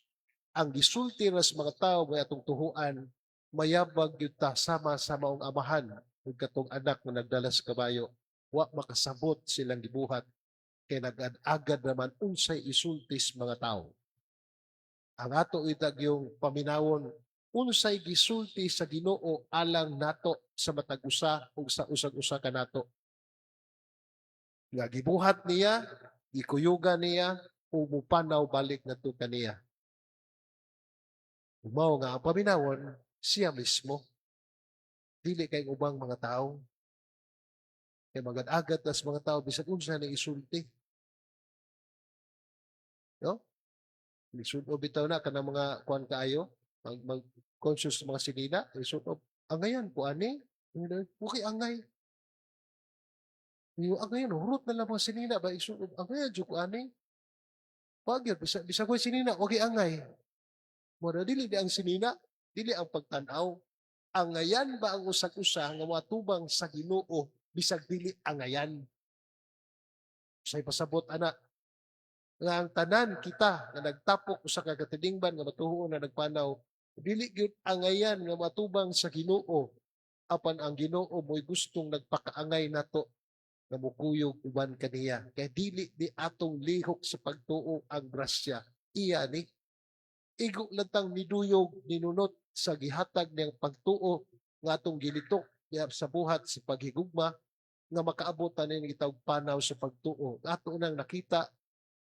ang gisulti ra sa mga tawo nga atong tuhuan, mayabag gyud ta sama sa maong amahan ug katong anak nga nagdala sa kabayo, wa makasabot silang gibuhat kay nagad-agad naman unsay isulti sa mga tawo. Ang ato itag yung paminawon unsay gisulti sa Ginoo alang nato sa matag usa ug sa usag-usa ka nato. Nga gibuhat niya, gikuyugan niya, ug mupanaw balik ngadto kaniya. Mao nga ang paminawon siya mismo. Dili kay ubang mga tao. Kay magad-agad tas mga tao bisag unsa na isulti. No? Isunob bitaw na kanang mga kuan kaayo, mag conscious sa mga sinina, isunob. Angayan po ani, okay angay. Yung angayan, hurot na lang mga sinina ba isunob. Angayan jud ko ani. Wag yun, bisa ko sinina, okay angay. Mura dili di ang sinina, dili ang pagtanaw. Angayan ba ang usag-usa nga matubang sa Ginoo bisag dili angayan. Say pasabot ana, nga ang tanan kita nga nagtapok usa ka katilingban nga matuhuon na nagpanaw dili gyud angayan nga matubang sa Ginoo apan ang Ginoo mo'y gustong nagpakaangay nato nga mukuyog uban kaniya kay dili di atong lihok sa pagtuo ang grasya iya ni igo lantang miduyog ninunot sa gihatag niyang pagtuo nga atong gilitok niya sa buhat sa paghigugma nga makaabot tanin gitawag panaw sa pagtuo ato nang nakita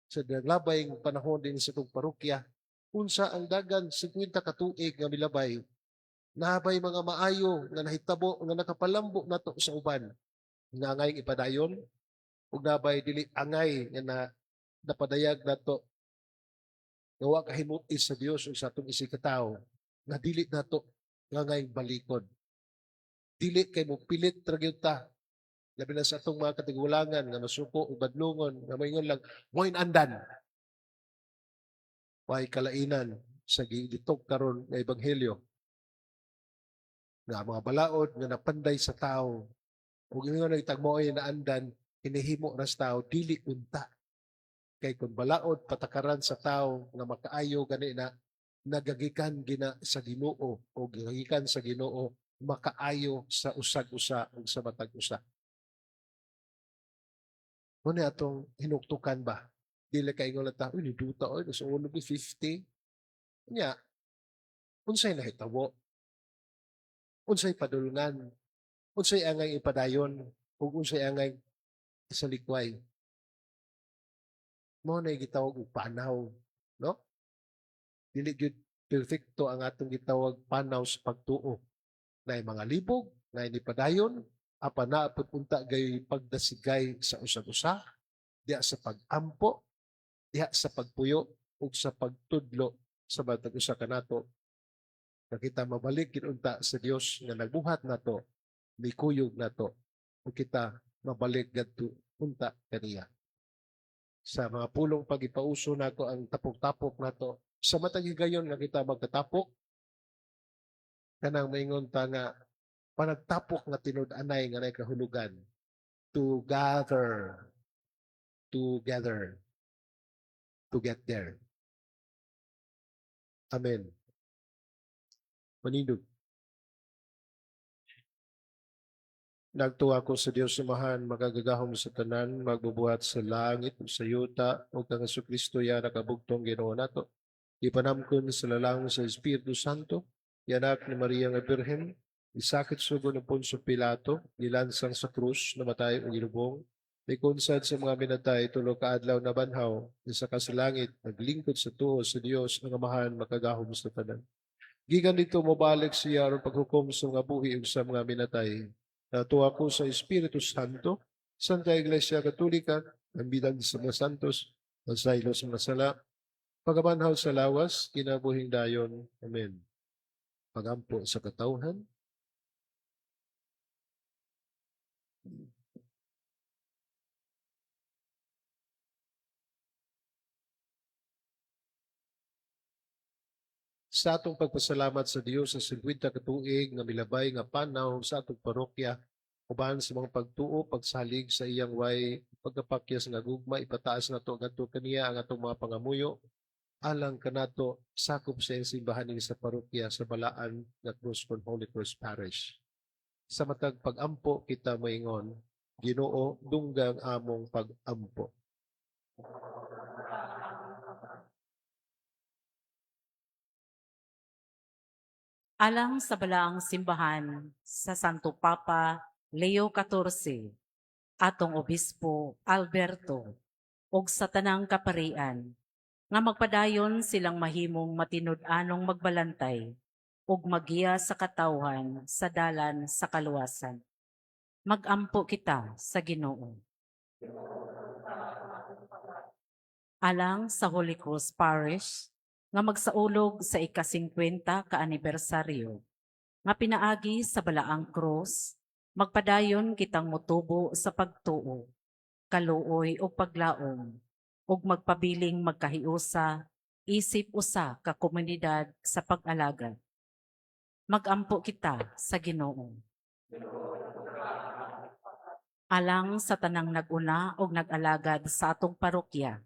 sa naglabay ng panahon din sa itong parokya, unsa ang dagan 50 ka tuig nga milabay, nahabay mga maayo nga nahitabo nga nakapalambo nato sa uban. Nga ngay ipadayon, ug nabay dili angay nga napadayag nato nga wa kahimuti sa Dios ug sa atong isikatawo nga dili nato nga ngay balikod. Dili kay mo pilit ra gyud ta labi na sa atong mga katigulangan nga masuko ug badlungon nga moingon lang moin andan. Way kalainan sa giditok karon nga ebanghelyo nga mga balaod nga napanday sa tao ug ingon nagtagmoy na andan hinihimo ra sa tao dili unta kay kun balaod patakaran sa tao nga makaayo gani na nagagikan gina sa Ginoo o gigikan sa Ginoo makaayo sa usag-usa ug sa matag usa. Muna atong hinuktukan ba? Dili kay ingon ta, uy, niduta oy, sa ulo 50. Nya, unsay nahitabo? Unsay padulungan? Unsay angay ipadayon? Ug unsay angay sa likway? Mao na gitawag og panaw, no? Dili gyud perfecto ang atong gitawag panaw sa pagtuo. Nay mga libog, nay ni padayon, apa na punta gay pagdasigay sa usag-usa, diha sa pagampo, diha sa pagpuyo ug sa pagtudlo sa matag usa kanato. Kita mabalik kinunta sa Dios nga nagbuhat nato, mikuyog nato, ug kita mabalik gadto unta kaniya. Sa mga pulong pagipauso nato ang tapok-tapok nato, sa matag higayon nga kita magkatapok, kanang maingon ta nga panagtapok nga tinud-anay nga nay kahulugan together to get there. Amen. Manindog. Nagtuwa ko sa Dios sumahan, magagagahom sa tanan, magbubuhat sa langit, sa yuta, o kang Kristo ya nakabugtong Ginoo nato. Ipanamkon sa lalang sa Espiritu Santo, yanak ni Maria nga Birhen, isakit sugo ng Poncio Pilato, nilansang sa krus, namatay o ginubong, may konsad sa mga minatay, tulo kaadlaw na banhaw, isa ka sa langit, naglingkod sa tuho sa Dios, ang amahan, makagahom sa tanan. Gikan dito mabalik siya aron paghukom sa mga buhi ug sa mga minatay. Natuwa ko sa Espiritu Santo, Santa Iglesia Katolika, ang bidag sa mga santos, ang saylo sa mga sala, pagabanhaw sa lawas, kinabuhing dayon. Amen. Pagampo sa katawhan. sa atong pagpasalamat sa Dios sa 50 ka tuig nga milabay nga panaw sa atong parokya uban sa mga pagtuo pagsalig sa iyang way pagkapakyas nga gugma ipataas nato ngadto kaniya ang atong mga pangamuyo alang kanato sakop sa iyang simbahan sa parokya sa Balaan nga Cruz from Holy Cross Parish. Sa matag pag-ampo kita moingon, Ginoo dunggang among pag-ampo. Alang sa balaang simbahan sa Santo Papa Leo XIV, atong obispo Alberto, ug sa tanang kaparian, nga magpadayon silang mahimong matinud-anong magbalantay ug magiya sa katawhan sa dalan sa kaluwasan. Magampo kita sa Ginoo. Alang sa Holy Cross Parish, nga magsaulog sa ika-50 ka anibersaryo, nga pinaagi sa Balaang Cross, magpadayon kitang motubo sa pagtuo, kaluoy o paglaom, ug magpabiling magkahiusa, isip usa ka komunidad sa pag-alagad. Magampo kita sa Ginoo. Alang sa tanang naguna ug nag-alagad sa atong parokya,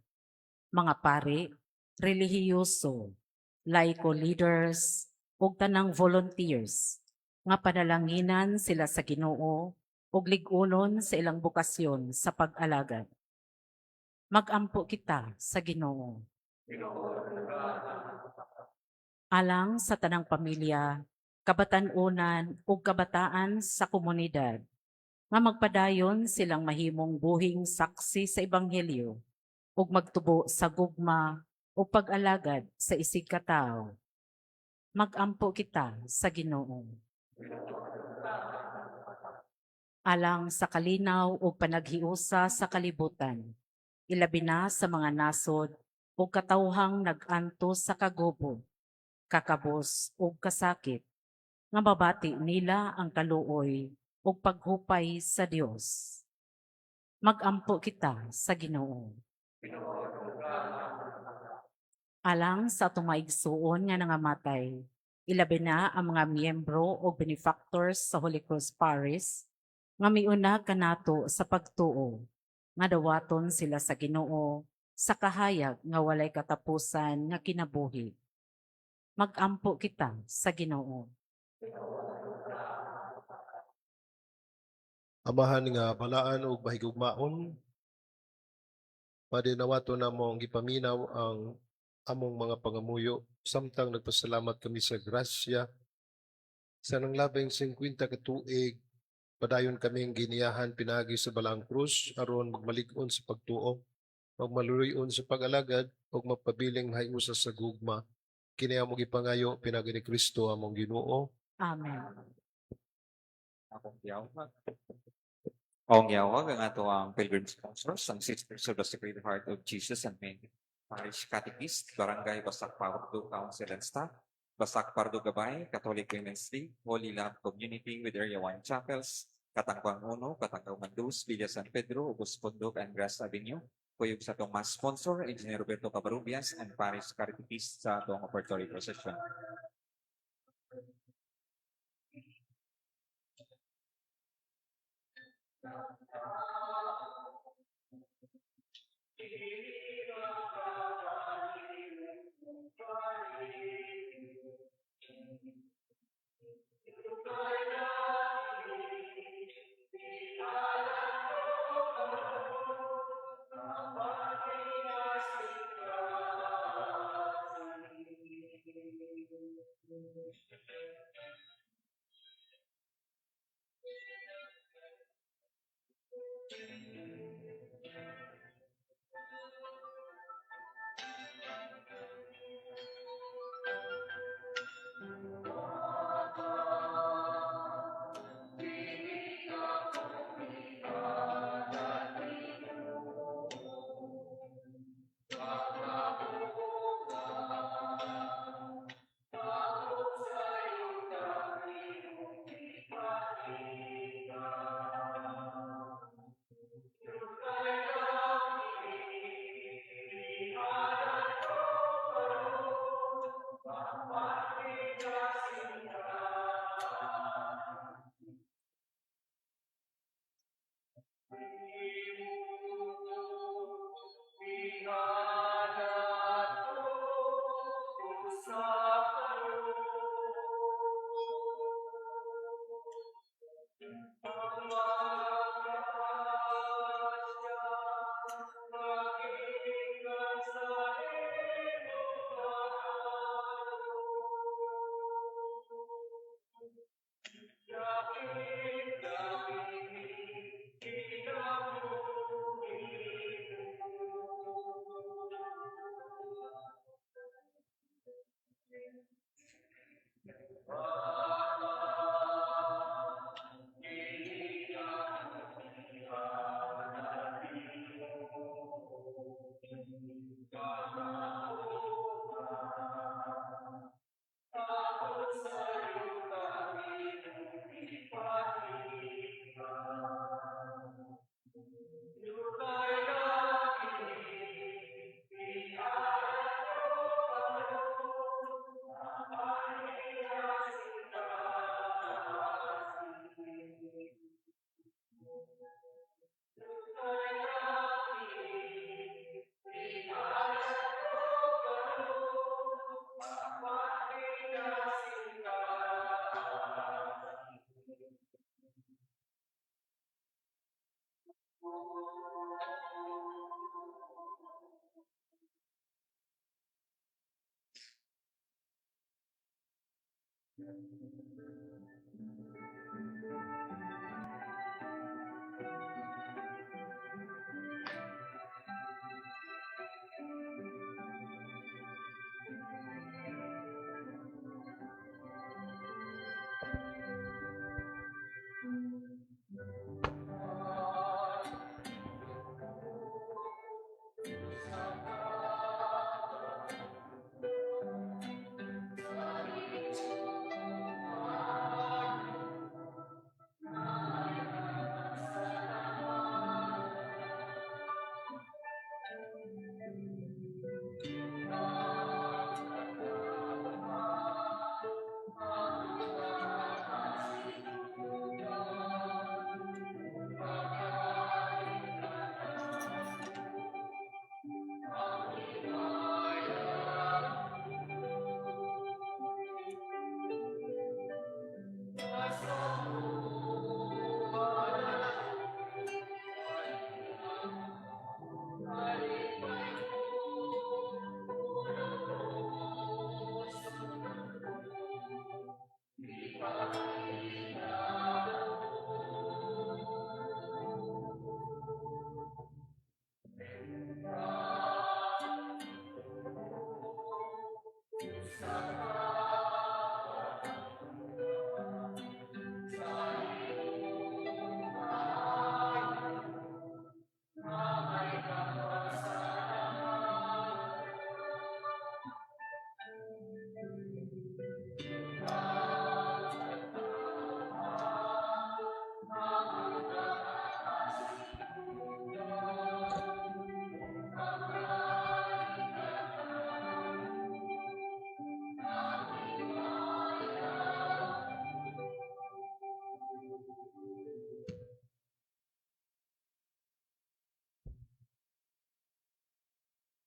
mga pari, relihiyoso, laiko leaders, ug tanang volunteers, nga panalanginan sila sa Ginoo ug lig-unon sa ilang bukasyon sa pag-alagad. Magampo kita sa Ginoo. Alang sa tanang pamilya, kabatan-unan ug kabataan sa komunidad, nga magpadayon silang mahimong buhing saksi sa ebanghelyo ug magtubo sa gugma o pag-alagad sa isig katao. Magampo kita sa Ginoo. Alang sa kalinaw o panaghiusa sa kalibutan, ilabi na sa mga nasod o katawhang nag-anto sa kagubo, kakabos o kasakit, nga mabati nila ang kaluoy o paghupay sa Dios. Magampo kita sa Ginoo. Alang sa atong maigsuon nga nangamatay, ilabi na ang mga miyembro o benefactors sa Holy Cross Parish, nga miuna kanato sa pagtuo, nga dawaton sila sa Ginoo sa kahayag nga walay katapusan nga kinabuhi. Magampo kita sa Ginoo. Amahan nga balaan ug mahigugmaon, padinawato na mong gipaminaw ang among mga pangamuyo samtang nagpasalamat kami sa grasya sa nanglabing 50 ka tuig padayon kaming giniyahan pinagi sa Balang Cruz aron magmalig-on sa pagtuo, magmaluloy-on sa pag-alagad ug magpabiling mahiusa sa gugma. Kini among gipangayo pinagi ni Kristo among Ginoo. Amen. Akong giyawag. Ang giyawag ang ato ang pilgrim sponsors, ang Sisters of the Sacred Heart of Jesus and Mary Parish Catechist, Barangay Basak Pardo Council and Staff, Basak Pardo Gabay, Catholic Women's League, Holy Love Community with Area 1 Chapels, Katangkwang 1, Katangkwang 2, Villa San Pedro, Ubus Pondok and Grass Avenue. Kuyog sa itong mas sponsor, Engineer Roberto Cabarubias and Parish Catechist sa itong offertory procession.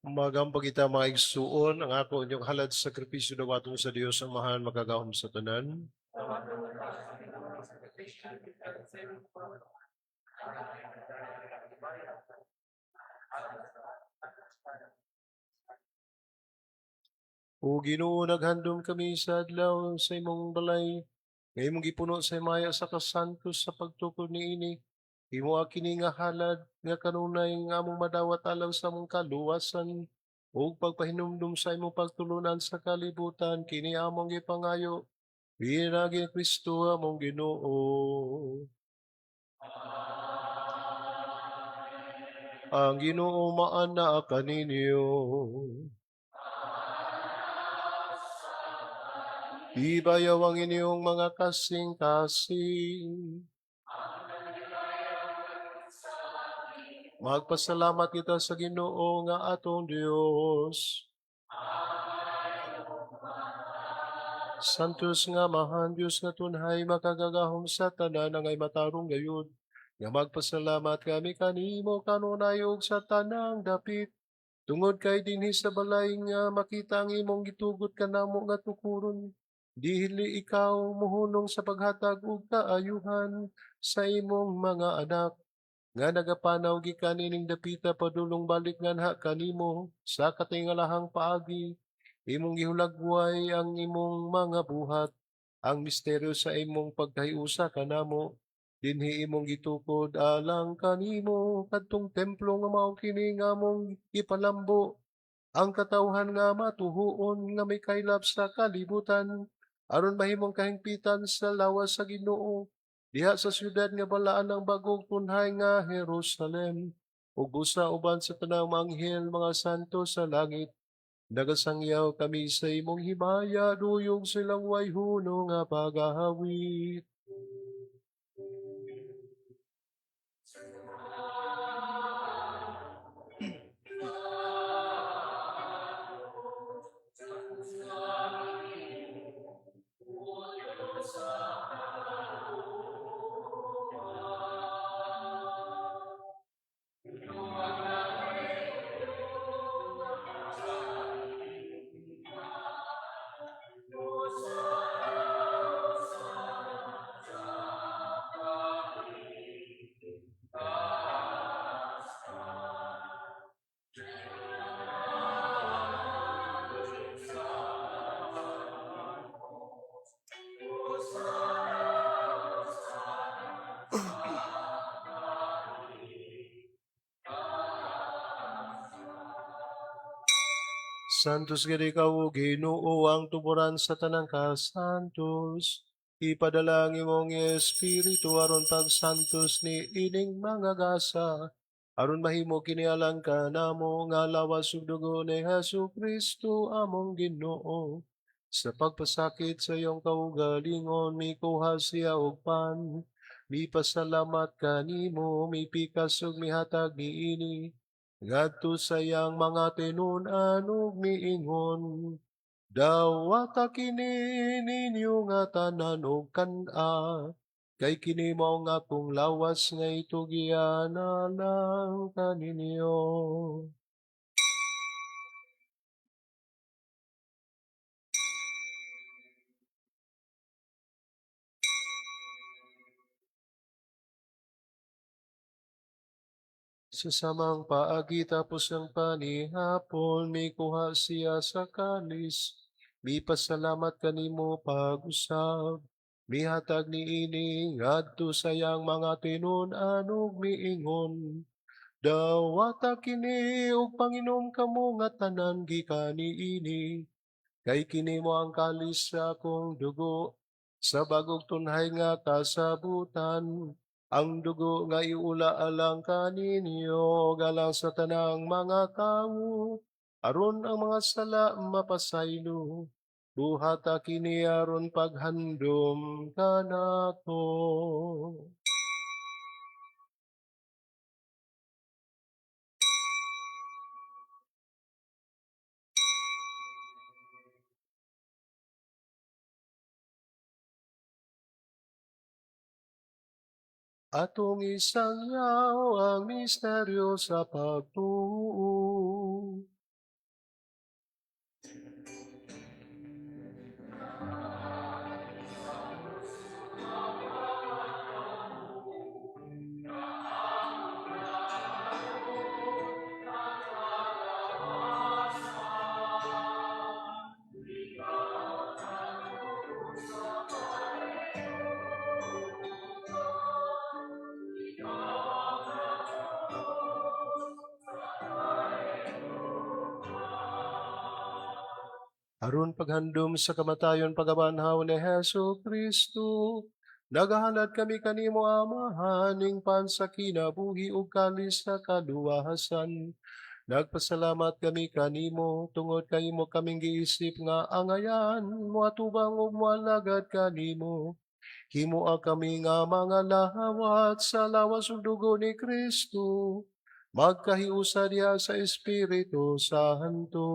Umagang pagita mga igsuon, ang ako inyong halad sa sakripisyo dawaton sa Dios ang mahan magagahom sa tanan. O Ginoo, naghandom kami sa adlaw sa imong balay. Ngayon mong gipuno sa maya sa kasantos sa pagtukod ni ini. Imo akini nga halad nga kanunay nga among madawat alang sa among kaluwasan ug pagpahinumdum sa imong pagtulunan sa kalibutan kini among gipangayo. Binagi Kristo among Ginoo. Ang Ginoo maana kaninyo. Ibayaw ang inyong mga kasing-kasing. Magpasalamat kita sa Ginoo nga atong Dios. Santos nga mahan Dios nga tunhay makagagahom sa tanan nga ay matarong gayud. Nga magpasalamat kami kanimo kanunay ug sa tanang dapit. Tungod kay dinhi sa balay nga makita ang imong gitugot kanamo nga tukuron. Dili ikaw muhunong sa paghatag og kaayuhan sa imong mga anak nga nagapanaw gikan ining dapita padulong balik nganha kanimo sa katingalahang paagi imong gihulagway ang imong mga buhat ang misteryo sa imong pagkahiusa kanamo, dinhi imong gitukod alang kanimo, kadtong templo nga mao kini nga mong ipalambo, ang katawhan nga matuhuon nga may kaylap sa kalibutan, aron mahimong kahingpitan sa lawas sa Ginoo, diha sa syudad nga balaan ng bagong tunhay nga Jerusalem, ug busa uban sa tanang mga anghel mga santo sa langit. Nagasangyaw kami sa imong himaya, duyong silang way hunong nga pagahawit. Santos gid ikaw, O Ginoo, ang tuburan sa tanang kasantos. Ipadala ang imong Espiritu aron pagsantos ni ining mga gasa, aron mahimo kini alang kanamo nga lawas ug dugo ni Jesucristo among Ginoo. Sa pagpasakit sa iyong kaugalingon, mikuha siya og pan, mipasalamat kanimo, mipikas ug mihatag niini ngadto sa iyang mga tinud-an ug miingon, dawata kini ninyo nga tanan ug kan-a, kay kini mao nga akong lawas nga itugyan alang kaninyo. Sa samang paagi tapos ang panihapon, may kuha siya sa kalis. May pasalamat kanimo pag-usab. Mihatag ni ini ngadto sayang mga tinud-an ug miingon. Dawata kini ug panginom kamo nga tanan gikan niini. Kay kini mo ang kalis sa akong dugo, sa bagong tunhay nga kasabutan, ang dugo nga iula alang kaninyo, galang sa tanang mga tawo, aron ang mga sala mapasaylo. Buhata kini aron paghandom kanako. Atong isangyaw ang misteryo sa pagtuo. Aron paghandom sa kamatayon pagabanhaw ni Hesu Kristo, nagahalad kami kanimo Amahan ning pan sa kinabuhi ug kalis sa kaluwahasan. Nagpasalamat kami kanimo tungod kay imo kaming giisip nga angayan moatubang ug moalagad kanimo. Himoa kami nga mga lahawat sa lawas ug dugo ni Kristo. Magkahiusa diha sa Espiritu Santo.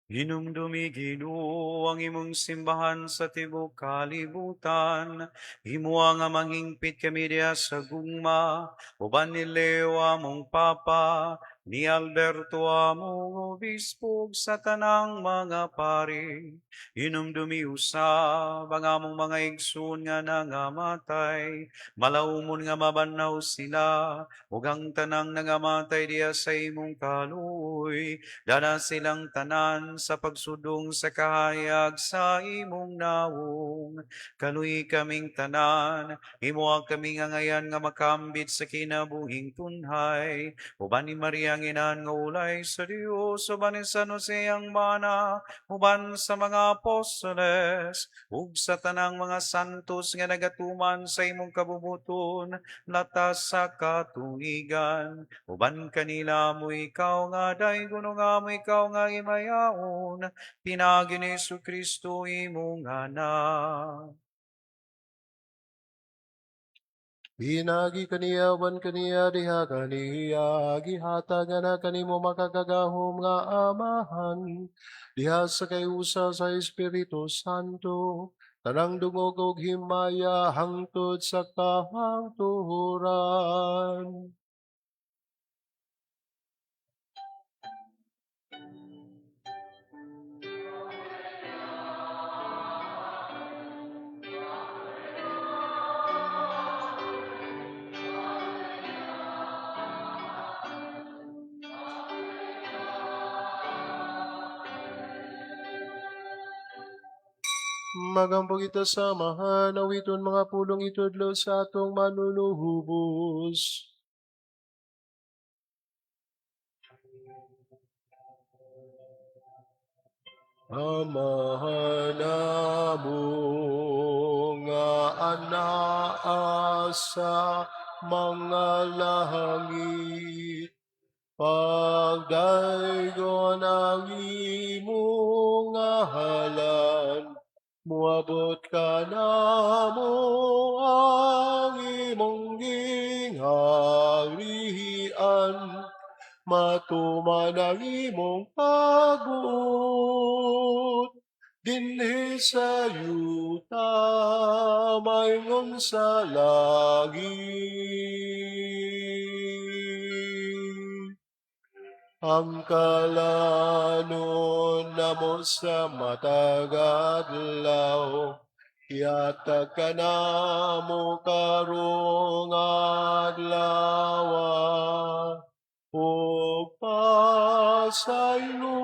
Hinumdumi Ginoo ang imong simbahan sa tibuok kalibutan. Himoa nga manghingpit kami diha sa gugma, uban ni Leo among Papa, ni Alberto Among Obispo sa tanang mga pari, inumdumi usab ang among mga igsoon nga nangamatay, malaumon nga mabanaw sila, ug ang tanang nangamatay diya sa imong kaluoy, dana silang tanan sa pagsudong sa kahayag sa imong nawong. Kaluy kaming tanan, imuha kami nga ngayan nga makambit sa kinabuhing tunhay, uban ni Maria ang inahan nga ulay sa Dios, uban ni San Jose ang mana, uban sa mga apostoles, ug sa tanang mga santos nga nagatuman sa imong kabubuton, latas sa katuigan, uban kanila mo ikaw nga daygon nga mo ikaw nga imayaon, pinagi ni Jesu-Kristo imong anak. Pinagi kaniya, wan kaniya, diha kaniya, gihatagan na kanimo makakagahom nga amahan, diha sa kayusa sa Espiritu Santo, tanang dungog og himaya hangtod sa kahangturan. Magampog ita samahan, awiton mga pulong itudlo sa atong manunubos. Amahan namo nga anaa sa mga langit, pagdaygon ang imong ngalan, muabot ka namo ang imong gingharian, matuman ang imong pagbuot. Dinhi sa yuta, mayngon sa langit. Ang kalanon namo sa matag adlaw, ihatag ka namo karong adlaw, ug pasayloa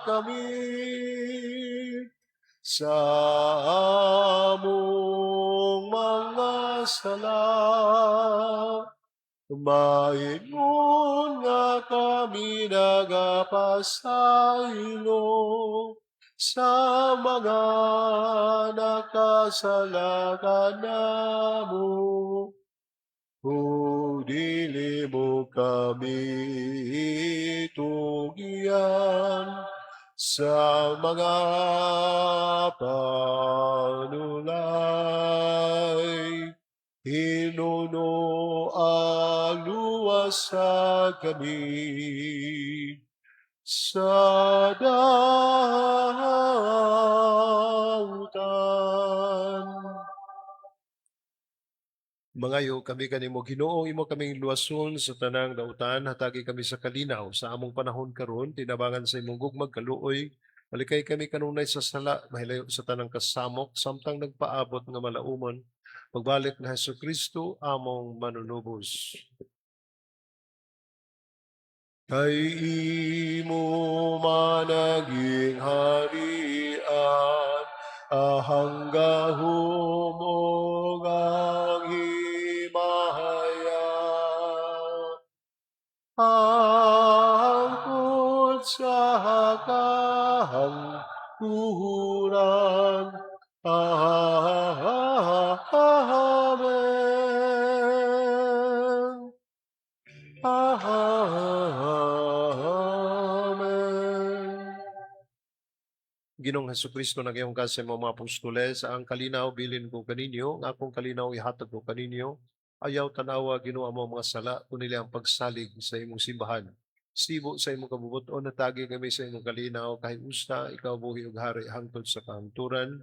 kami sa among mga sala. Maingon nga kami nagapasaylo sa mga nakasala kanamo, o dili mo kami tugian sa mga panulay. Hinuno aluwasag kami sa dautan. Mangayo kami kanimo Ginoo, imo kaming luwason sa tanang dautan, hatagi kami sa kalinaw sa among panahon karon, tinabangan sa imong gugmag kaluoy. Malikay kami kanunay sa sala, mahilayo sa tanang kasamok, samtang nagpaabot nga malaumon. Pagbalik na Jesucristo, among manunubos. Kay imo managing harian, ahanggahom og ang himaya. Angkod sa kahangturan, Amen. Amen. Ginoong Jesucristo, nagyong kasi mga apostoles, ang kalinaw bilin ko kaninyo, ang akong kalinaw ihatag ko kaninyo, ayaw tanawa Ginoo mo mga sala, kunili ang pagsalig sa imong simbahan. Sibo sa imong kabubuton, natagi kami sa imong kalinaw, kahit usta, ikaw buhi ug hari hangtod sa kahangturan.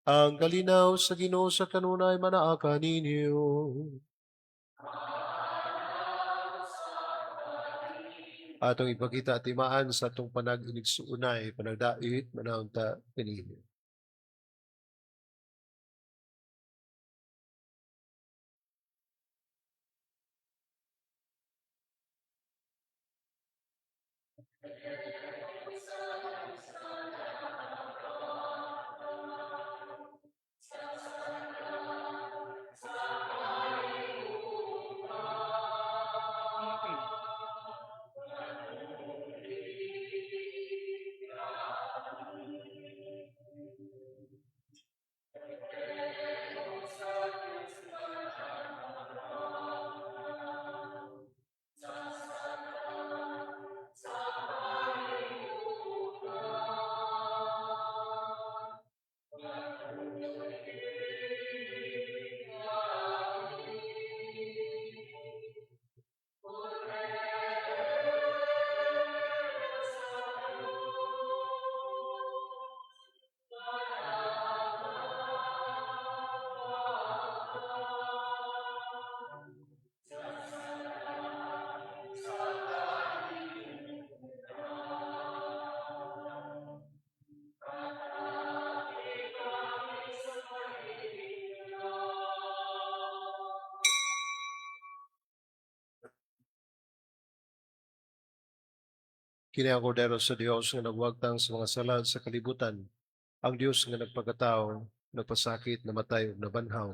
Ang kalinaw sa Ginoo sa kanunay manaa kaninyo. atong ipakita timaan sa atong panag-inigsuunay, panagdait, manahon ta pinili. Kini ang kordero sa Dios nga nagwagtang sa mga sala sa kalibutan. Ang Dios nga nagpagkatao, nagpasakit, namatay ug nabanhaw,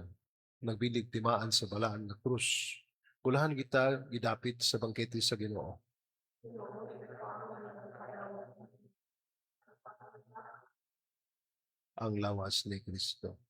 nagbilig timaan sa balaan nga krus. Gulahan kita gidapit sa bangkete sa Ginoo. Ang lawas ni Kristo.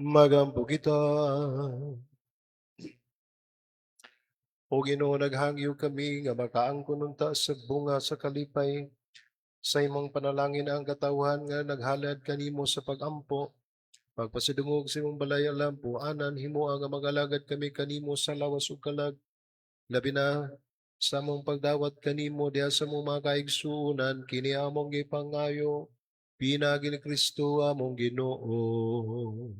Magampo kita. O Ginoo, naghangyo kami nga makaangkon unta sa bunga sa kalipay sa imong panalangin ang katawhan nga naghalad kanimo sa pagampo. Pagpasidungog sa imong balay alam po, anan himo nga magalagad kami kanimo sa lawas ug kalag. Labi na sa among pagdawat kanimo diha sa among mga kaigsuonan, kini among gipangayo, pinagi ni Kristo among Ginoo.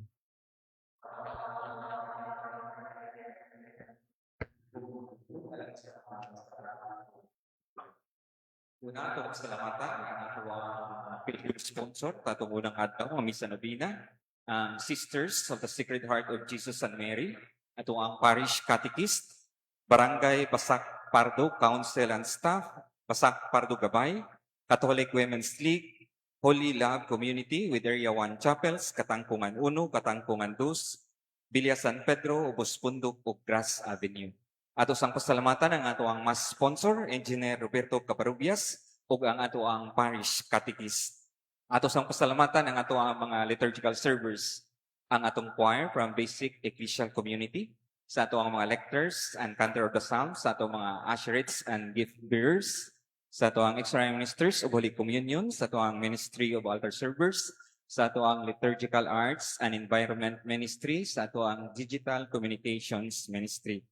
Una, ito pasalamatan ang ato ang Pilgrim sponsor, tato unang adlaw, ang Misa Novena, ang Sisters of the Sacred Heart of Jesus and Mary, ato ang Parish Catechist, Barangay Basak Pardo Council and Staff, Basak Pardo Gabay, Catholic Women's League, Holy Love Community with Area 1 Chapels, Katangkungan 1, Katangkungan 2, Villa San Pedro, Ubos Pundok, ug Grass Avenue. Ato sang pasalamatan ang ato ang mas sponsor, Engineer Roberto Caparubias, ug ang ato ang Parish Catechist. Ato sang pasalamatan ang ato ang mga liturgical servers, ang atong choir from Basic Ecclesial Community, sa ato ang mga lectors and cantor of the Psalms, sa ato mga usherates and gift bearers, sa ato ang extra ministers of Holy Communion, sa ato ang Ministry of Altar Servers, sa ato ang Liturgical Arts and Environment Ministry, sa ato ang Digital Communications Ministry.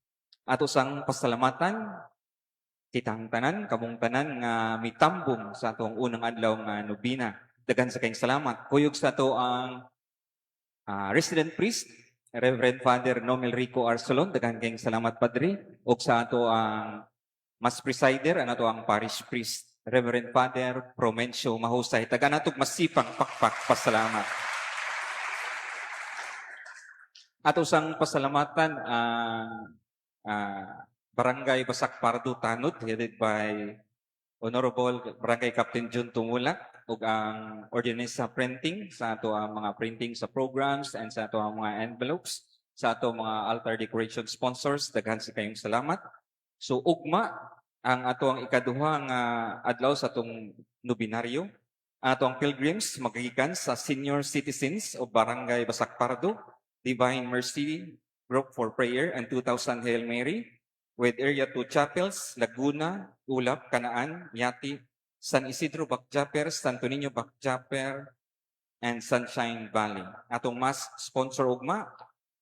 Ato sang pasalamatan, kitang tanan, kamong tanan nga mitambong sa atong unang adlaw nga nobina. Daghan sa kayong salamat. Kuyog sa ato ang resident priest, Reverend Father Nomel Rico Arsolon. Daghan kayong salamat, Padre. O sa ato ang mas presider, ang ato ang parish priest, Reverend Father Promencio Mahusay. Taga natog masipang pakpak pasalamat. Ato sang pasalamatan Barangay Basak Pardo Tanod, headed by Honorable Barangay Captain Jun Tumulak, ug ang ordinance sa printing, sa ato ang mga printing sa programs and sa ato ang mga envelopes, sa ato mga altar decoration sponsors, daghan sa kayong salamat. So ugma ang ato ang ikaduha nga adlaw sa atong nobinaryo, ato ang pilgrims magikan sa senior citizens of Barangay Basak Pardo, Divine Mercy Group for Prayer and 2,000 Hail Mary, with Area 2 Chapels, Laguna, Ulap, Canaan, Yati, San Isidro Bakjaper, Santo Niño Bakjaper, and Sunshine Valley. Atong mas sponsor ugma,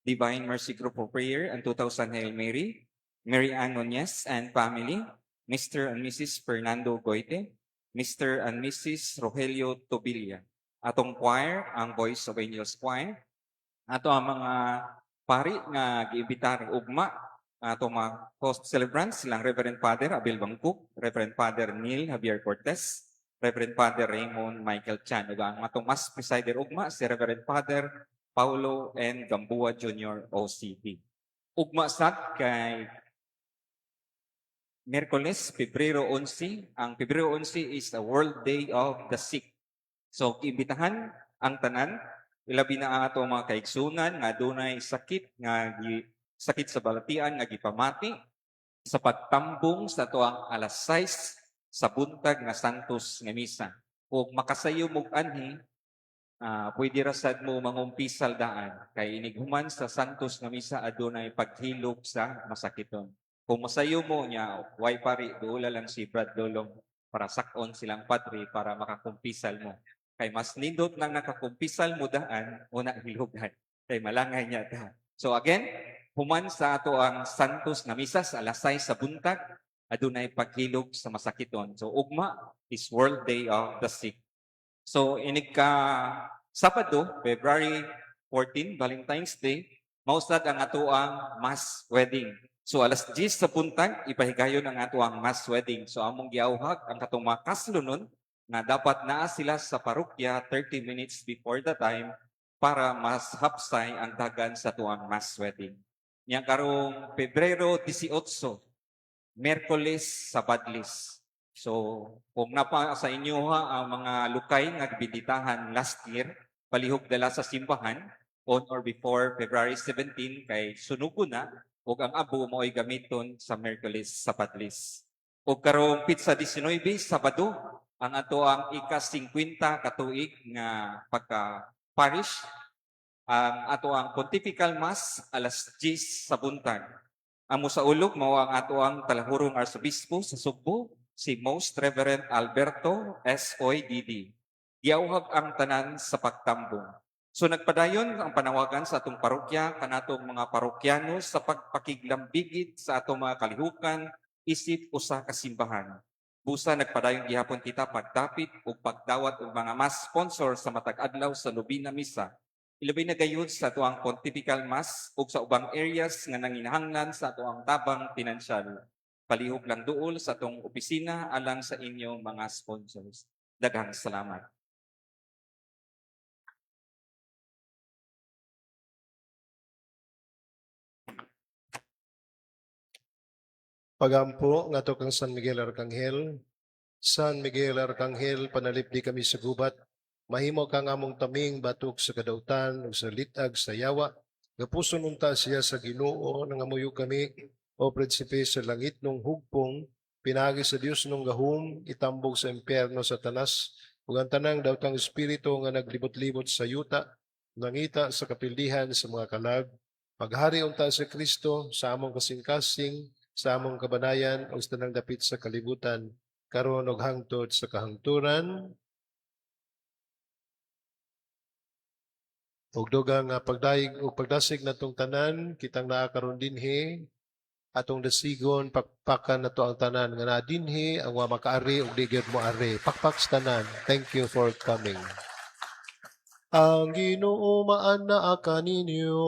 Divine Mercy Group for Prayer and 2,000 Hail Mary, Mary Ann Nunez and family, Mr. and Mrs. Fernando Goite, Mr. and Mrs. Rogelio Tobilla. Atong choir, ang Voice of Angels Choir. Ato ang mga pari nga giimbitar ugma, atong mga host celebrants, silang Reverend Father Abel Bangkok, Reverend Father Neil Javier Cortez, Reverend Father Raymond Michael Chan, ug ang atong mas presider ugma si Reverend Father Paulo N. Gambua Jr. OCP. Ugma sad kay Miyerkules, Pebrero 11. Ang Pebrero 11 is the World Day of the Sick. So, imbitahan ang tanan, ilabi na ang ato mga kaigsunan, nga dunay sakit, sakit sa balatian, nga gipamati, sa pagtambong sa tuang alas 6 sa buntag nga santos nga misa. Ug makasayo mog anhi, pwede ra sad mo mangumpisal daan kay inighuman sa santos nga misa adunay paghilog sa masakiton. Kung masayo mo nya, way pari duula lang si Brad Dolong para sakon silang padre para makakumpisal mo. Kay mas nindot nang nakakumpisal mo daan una hilugan kay malangay niya ta. So again, human sa ato ang santos nga misa sa alas 6 sa buntag adunay paghilog sa masakiton. So ugma is World Day of the Sick. So inig ka Sabado, February 14, Valentine's Day, mausad ang ato ang mass wedding. So alas 10 sa buntag, ipahigayon ang ato ang mass wedding. So among giauhag ang katong mga kaslunon na dapat naa sila sa parokya 30 minutes before the time para mas hapsay ang dagan sa tuang mass wedding. Yang karong Pebrero 18, Merkules sa Badlis. So, kung napa sa inyo ha, ang mga lukay nga biditahan last year, palihog dala sa simbahan on or before February 17 kay sunugo na ug ang abo mo'y gamiton sa Merkules sa Badlis. Ug karong Pitsa 19 Sabado, ang ato ang ika-50 katuig nga pagka-parish, ang ato ang Pontifical Mass alas 10 sa buntag. Amo sa ulog mao ang ato ang talahurong arsobispo sa Sugbo, si Most Reverend Alberto S. Oy-Didi. Giauhag ang tanan sa pagtambong. So nagpadayon ang panawagan sa atong parokya, kanatong mga parokyano sa pagpakiglambigit sa atong mga kalihukan, isip usa ka simbahan. Busa nagpadayon gihapon kita pagdapit ug pagdawat og mga mass sponsor sa matag adlaw sa Lubina Misa. Ilabay na gayud sa atuang Pontifical Mass ug sa ubang areas nga nanginahanglan sa atuang tabang pinansyal. Palihog lang duol sa atong opisina alang sa inyong mga sponsors. Daghang salamat. Pagampo nga to kang San Miguel Arcangel. San Miguel Arcangel, panalipdi kami sa gubat. Mahimo kang among taming batok sa kadautan ug sa litag sa yawa. Gapuson unta siya sa Ginoo nangamuyo kami o prinsipe sa langit nung hugpong pinagi sa Dios nung gahum itambog sa impyerno sa tanas ug ang tanang daotang espiritu nga naglibot-libot sa yuta nangita sa kapildihan sa mga kalag. Paghari unta sa Kristo sa among kasing-kasing sa among kabanayan o sa tanang dapit sa kalibutan, karon og hangtod sa kahangturan. Og dugang nga pagdaig o pagdasig natong tanan, kitang naa karon dinhi, atong dasigon, pakpakan nato ang tanan nga naa dinhi, ang wa makaari og di gyud mo ari. Pakpak sa tanan. Thank you for coming. Ang Ginoo maanaa kaninyo.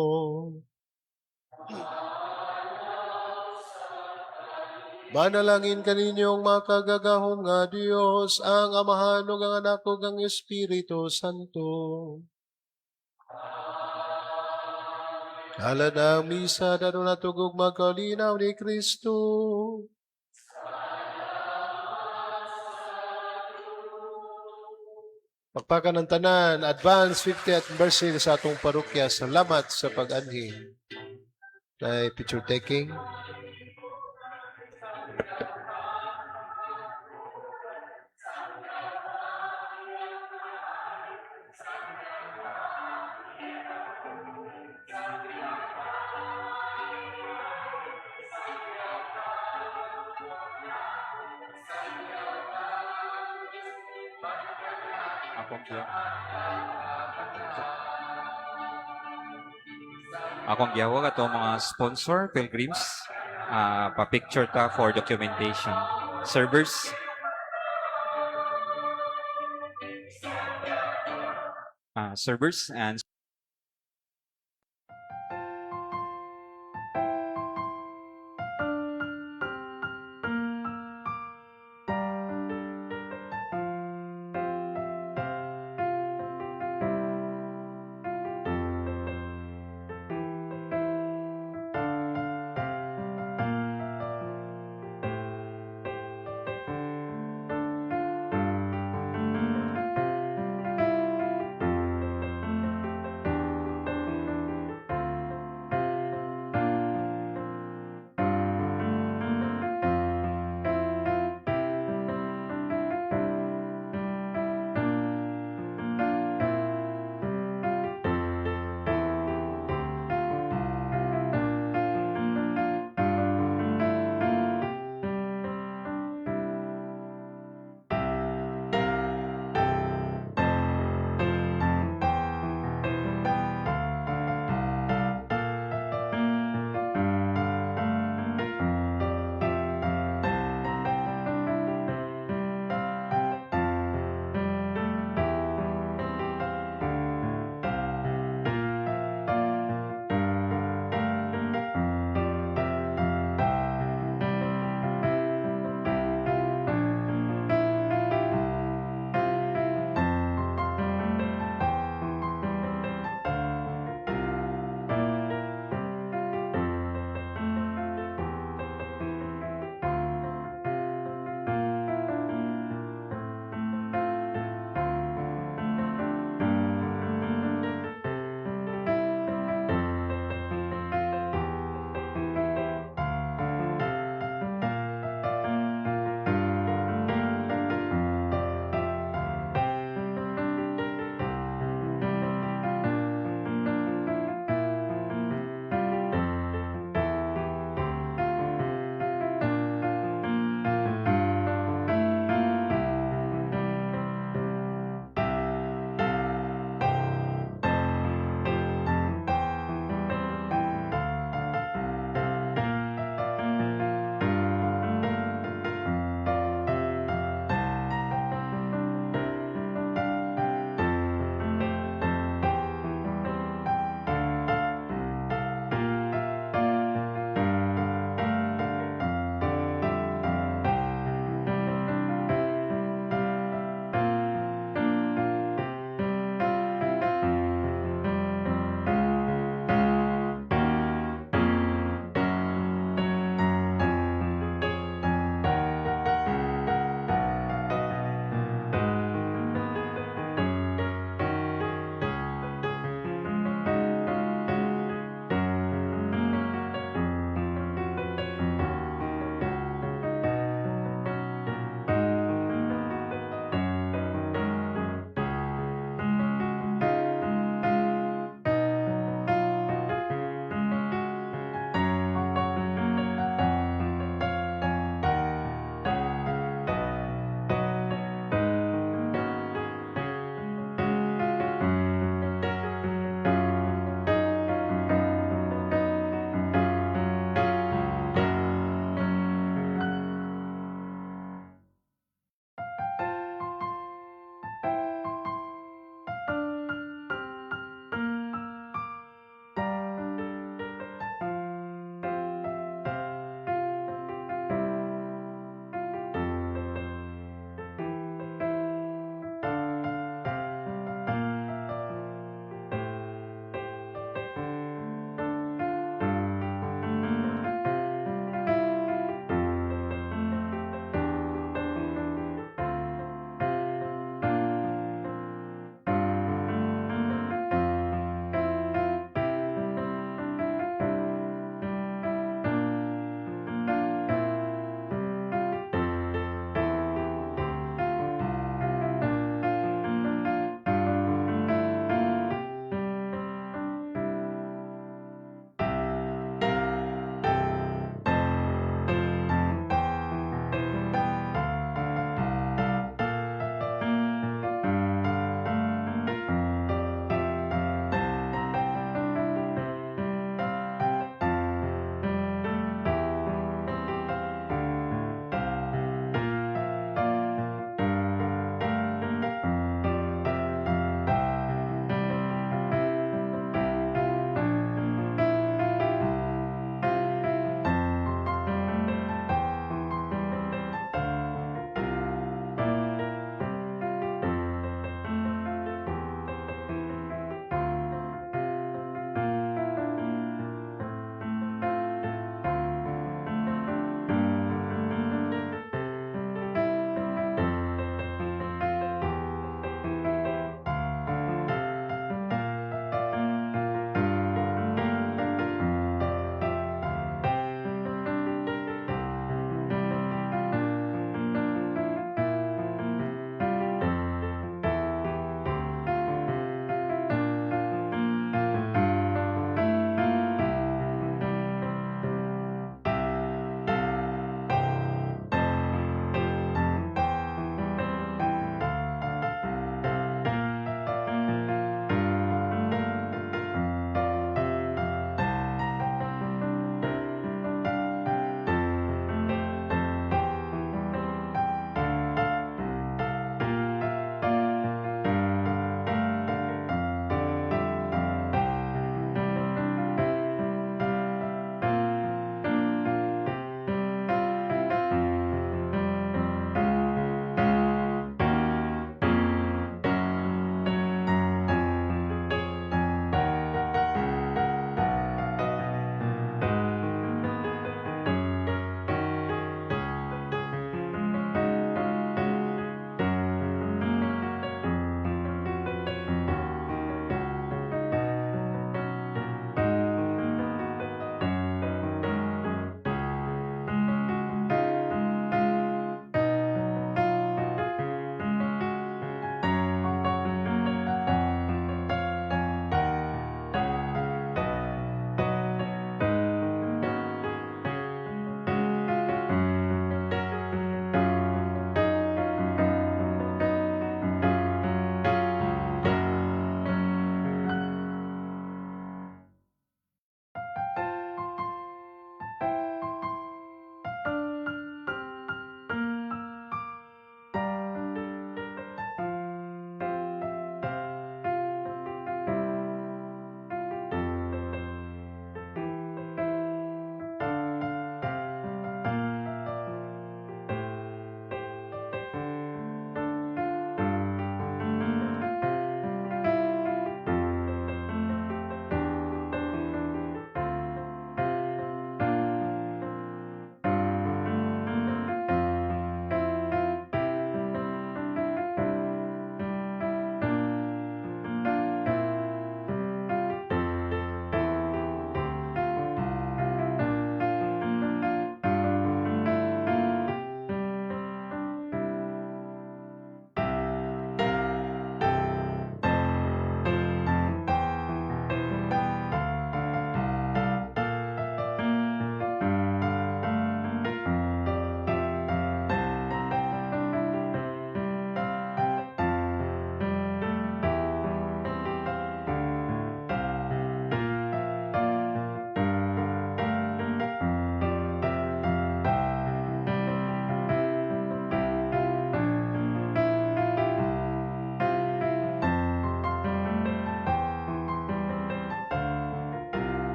Manalangin kaninyong makagagahom nga Dios, ang Amahan ug ang Anak ug ang Espiritu Santo. Halad ang misa dadto natugog magkalinaw ni Kristo. Pagpakan ng tanan, advance 50th anniversary sa atong parokya. Salamat sa pag-anhi. Ay picture taking. Akong giyawag ato mga sponsor, pilgrims, pa-picture ta for documentation. Servers, servers and